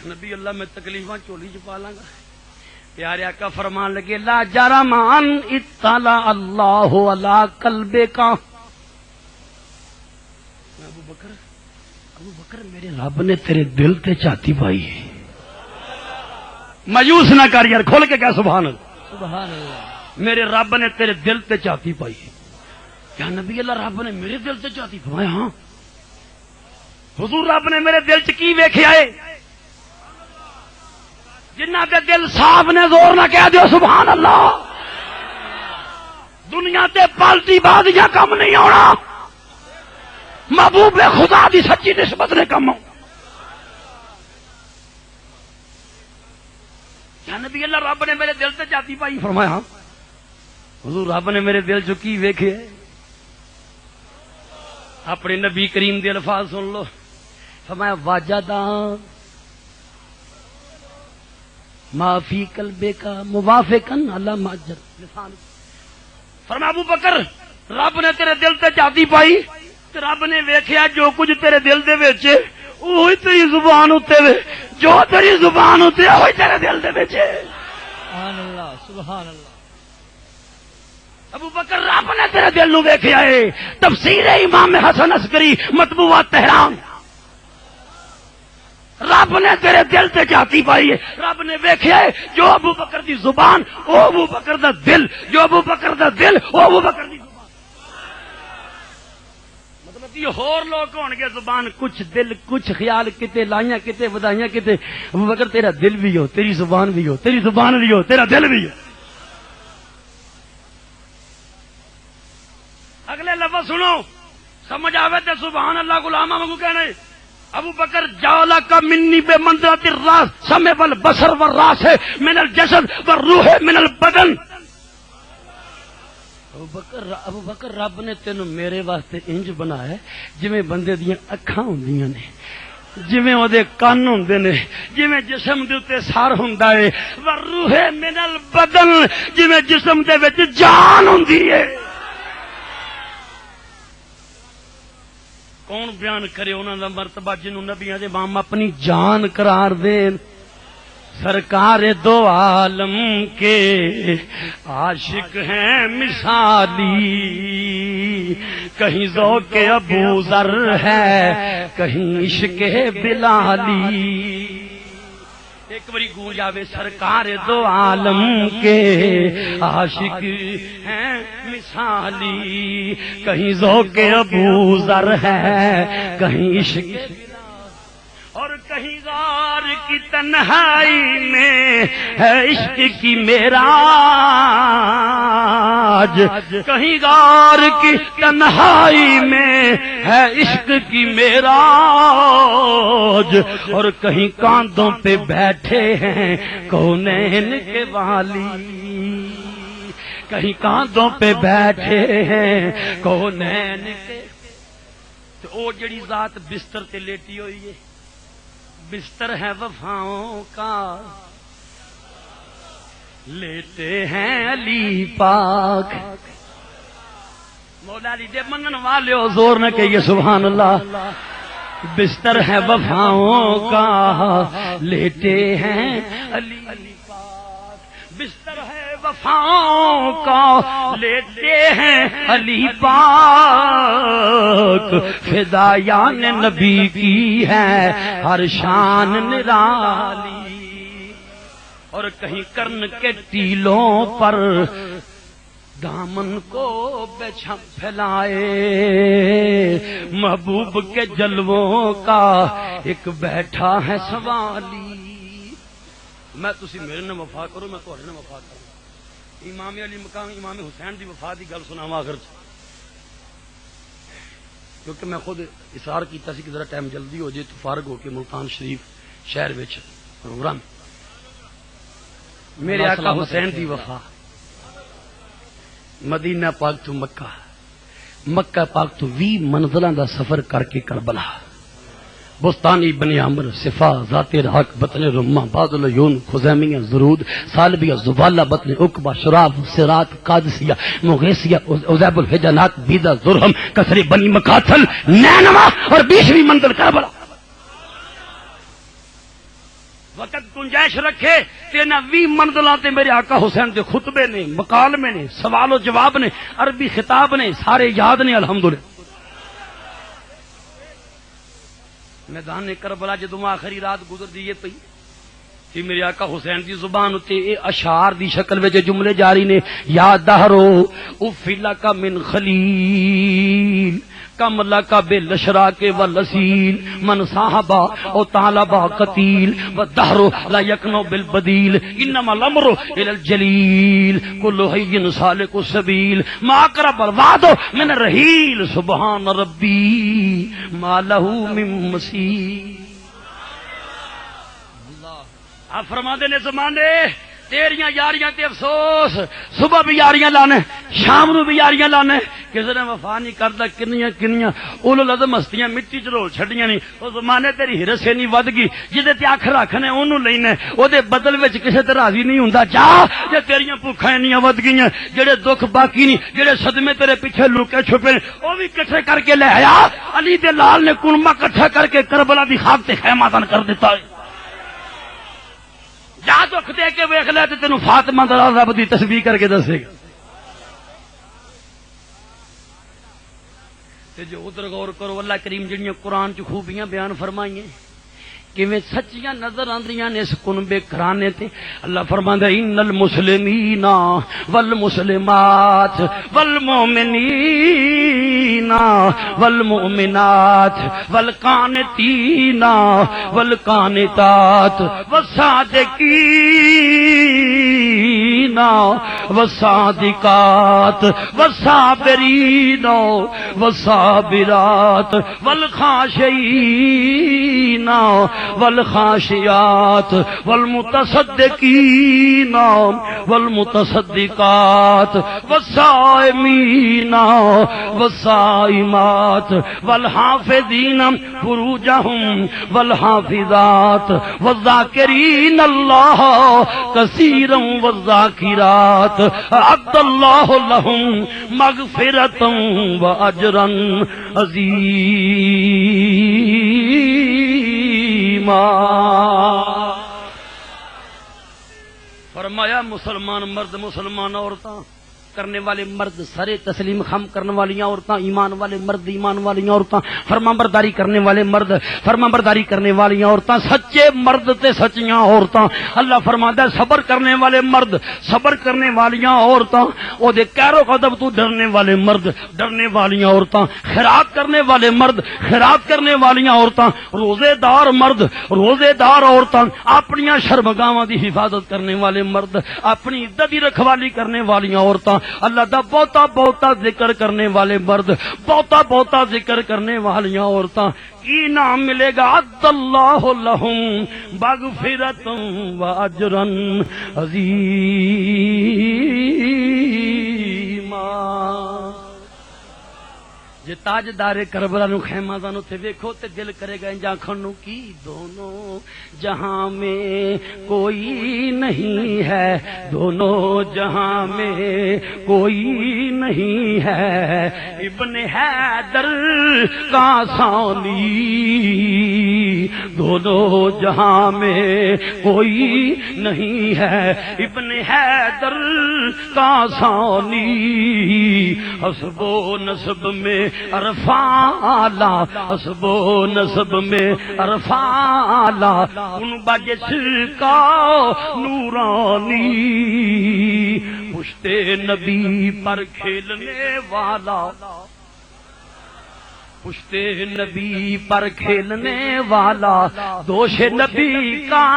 نبی اللہ میں تکلیفاں چولی چ پا لاں گا. پیارے آقا فرمان لگے لا جرم ان اطلع اللہ علی قلبک. ابو بکر میرے رب نے تیرے دل تے چاتی پائی ہے. مایوس نہ کر یار کھول کے کہہ سبحان اللہ. سبحان اللہ. میرے رب نے تیرے دل تے چاتی پائی ہے. کیا نبی اللہ رب نے میرے دل تے چاتی پائی؟ ہاں حضور رب نے میرے دل چ کی ویکھیا ہے جنہ دے دل صاف نے زور نہ کہہ دیو سبحان اللہ. دنیا تے پالٹی بازیاں کم نہیں آنا. محبوب خدا دی سچی نسبت نے کم یا نبی اللہ رب نے میرے دل سے جاتی پائی فرمایا حضور رب نے میرے دل چ کی ویکھے اپنے نبی کریم دے الفاظ سن لو فرمایا واجدا ما فی قلبے کا موافقن علی ماجر لسان فرمایا ابو بکر رب نے تیرے دل تے جاتی پائی تے رب نے ویکھیا جو کچھ تیرے دل دے وچ اوہی تیری زبان اتے وے جو تیری زبان اتے اوہی تیرے دل دے وچ سبحان اللہ سبحان اللہ ابو بکر رب نے تیرے دل نو ویکھیا ہے تفسیر امام حسن عسکری مطبوعات تہران رب نے تیرے دل تے جاتی پائی ہے رب نے ویکھیا ہے جو ابو بکر دی زبان او ابو بکر دا دل جو ابو بکر دا دل او ابو بکر دی زبان مطلب یہ ہور لوگ ہون گے زبان کچھ دل کچھ خیال کتے لائیاں کتے ودائیاں کتے ابو بکر تیرا دل بھی ہو تیری زبان بھی ہو تیری زبان بھی ہو تیرا دل بھی ہو اگلے لفظ سنو سمجھ آوے تے سبحان اللہ غلامہ وانگو کہنے ابو بکر جالا کا منی بے منزلت الراس سمع والبصر والراس من الجسد والروح من البدن ابو بکر رب نے تینوں میرے واسطے انج بنایا جویں بندے دیاں اکھاں ہوندیاں نے جویں او دے کان ہوندے نے جویں جسم دے اوتے سر ہوندا ہے والروح من البدن جویں جسم دے وچ جان ہوندی ہے کون بیان کرے انہاں دا مرتبہ جنہوں نبیاں دے امام اپنی جان قرار دین سرکار دو عالم کے عاشق ہیں مثالی کہیں ذوق ابو ذر ہے کہیں عشق بلالی ایک بڑی گونج آوے سرکار دو عالم کے عاشق ہیں مثالی کہیں ذوق ابو ذر ہے کہیں عشق اور کہیں غار کی تنہائی میں ہے عشق کی معراج کہیں غار کی تنہائی میں ہے عشق کی معراج اور کہیں کاندھوں پہ بیٹھے ہیں کونین کے والی کہیں کاندھوں پہ بیٹھے ہیں کونین کے تو او جڑی ذات بستر تے لیٹی ہوئی ہے بستر ہے وفاؤں کا لیتے ہیں علی پاک مولا علی دے منن والے ہو زور نہ کہیے سبحان اللہ بستر ہے وفاؤں کا لیتے ہیں علی پاک بستر ہے وفاؤں کا لیتے ہیں علی پاک فدایان نبی کی ہے ہر شان نرالی اور کہیں کرن کے ٹیلوں پر دامن کو بچھا پھیلائے محبوب کے جلووں کا ایک بیٹھا ہے سوالی میں تسی میرے نے وفا کرو میں تہاڈے نے وفا کروں امام علی مقام امام حسین دی وفا دی گل سناواں آخر کیونکہ میں خود اصرار کیتا سی کہ ذرا ٹائم جلدی ہو جائے تو فارغ ہو کے ملتان شریف شہر وچ پروگرام میرے آقا حسین دی وفا مدینہ پاک تو مکہ مکہ پاک تو 20 منزلاں دا سفر کر کے کربلا بستانی بنی عمر صفا ذات راک بطن رما بعد العیون خزیمیہ زرود سالبیہ زبالہ بطن عقبہ شراب سرات قادسیہ مغیثیہ عزیب الحجنات بیدہ زرہم کسری بنی مقاتل نینوا اور 20ویں منزل کربلا وقت گنجائش رکھے تینا 20 منزلوں تے میرے آقا حسین دے خطبے نے مکالمے نے سوال و جواب نے عربی خطاب نے سارے یاد نے الحمدللہ میدان کربلا جدوں آخری رات گزر دیے پئی کہ میرے آقا حسین دی زبان تے اے اشعار دی شکل وچ جملے جاری نے یا دہرو افلا کا من خلیل کم لکا بالاشراق والاسیل من صاحبا او طالبا قتیل والدہر لا یکنو بالبدیل انما الامر الى الجلیل کل حی سالک السبیل ما اقرب الوعد من الرحیل سبحان ربی ما لہو من مسیح. آپ فرما دے نے زمانے تیریاں یاریاں تے افسوس، صبح بھی یاریاں لانے شام نو بھی یاریاں لانے، کسی نے وفا نہیں کرتا کنیاں کنیاں اولو لازم ہستیاں مٹی چ رول چھڈیاں نہیں. او زمانے تیری ہرس نہیں ود گئی جدے تے اکھ رکھنے اونوں لینے او دے بدل وچ کسے تے راضی نہیں ہوندا. جا جے تیریاں بھوکھاں انیاں ود گئیاں جڑے دکھ باقی نہیں جڑے صدمے تیرے پیچھے لکے چھپے او بھی کٹھے کر کے لے آیا. علی دے لال نے کنما کٹھا کر کے کربلا دی خاک تے خیمہ دان کر دیتا ہے. جا دکھ دے کے ویکھ لے تے تینوں فاطمہ دا رب دی تسبیح کر کے دسے گا. تے جو ادھر غور کرو اللہ کریم جڑیاں قرآن چ خوبیاں بیان فرمائیے کیویں سچیاں نظر آندیاں نے اس کنبے گھرانے تے. اللہ فرماندا ان المسلمین والمسلمات والمؤمنین والمؤمنات والقانتین والقانتات والصادقین والصادقات والصابرین والصابرات والخاشعین والخاشعات والمتصدقین والمتصدقات والصائمین والصائمات والحافظین فروجہم والحافظات والذاکرین اللہ کثیرا والذاکرات اعد اللہ لہم مغفرتا واجرا عظیما. فرمایا مسلمان مرد مسلمان عورتاں کرنے والے مرد سرے تسلیم خم کرنے والی عورتاں ایمان والے مرد ایمان والی عورتاں فرما برداری کرنے والے مرد فرما برداری کرنے والی عورتاں سچے مرد تے سچیاں عورتاں. اللہ فرماتا ہے صبر کرنے والے مرد صبر کرنے والی عورتاں او دے کہرو غضب تو ڈرنے والے مرد ڈرنے والی عورتاں خیرات کرنے والے مرد خیرات کرنے والی عورتاں روزے دار مرد روزے دار عورتاں اپنی شرمگاواں دی حفاظت کرنے والے مرد اپنی عزت دی رکھوالی کرنے والی عورتاں اللہ دا بہتا بہتا ذکر کرنے والے مرد بہتا بہتا ذکر کرنے والی عورتاں کی نام ملے گا عد اللہ لہم مغفرۃ واجرا عظیما. جے تاجدار کربلا نو خیمہ دان تے ویکھو تے دل کرے گا انج آکھن نو کی دونوں جہاں میں کوئی نہیں ہے دونوں جہاں میں کوئی نہیں ہے ابن حیدر کا ثانی دونوں جہاں میں کوئی نہیں ہے ابن حیدر کا ثانی حسب و نسب میں عرفالا حسب و نسب میں عرفالا ان بجس کا نورانی پشت نبی پر کھیلنے والا پشت نبی پر کھیلنے والا دوش نبی کا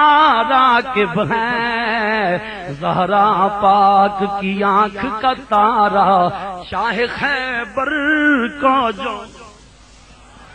راکب ہے زہرا پاک کی آنکھ کا تارا شاہ خیبر کا جو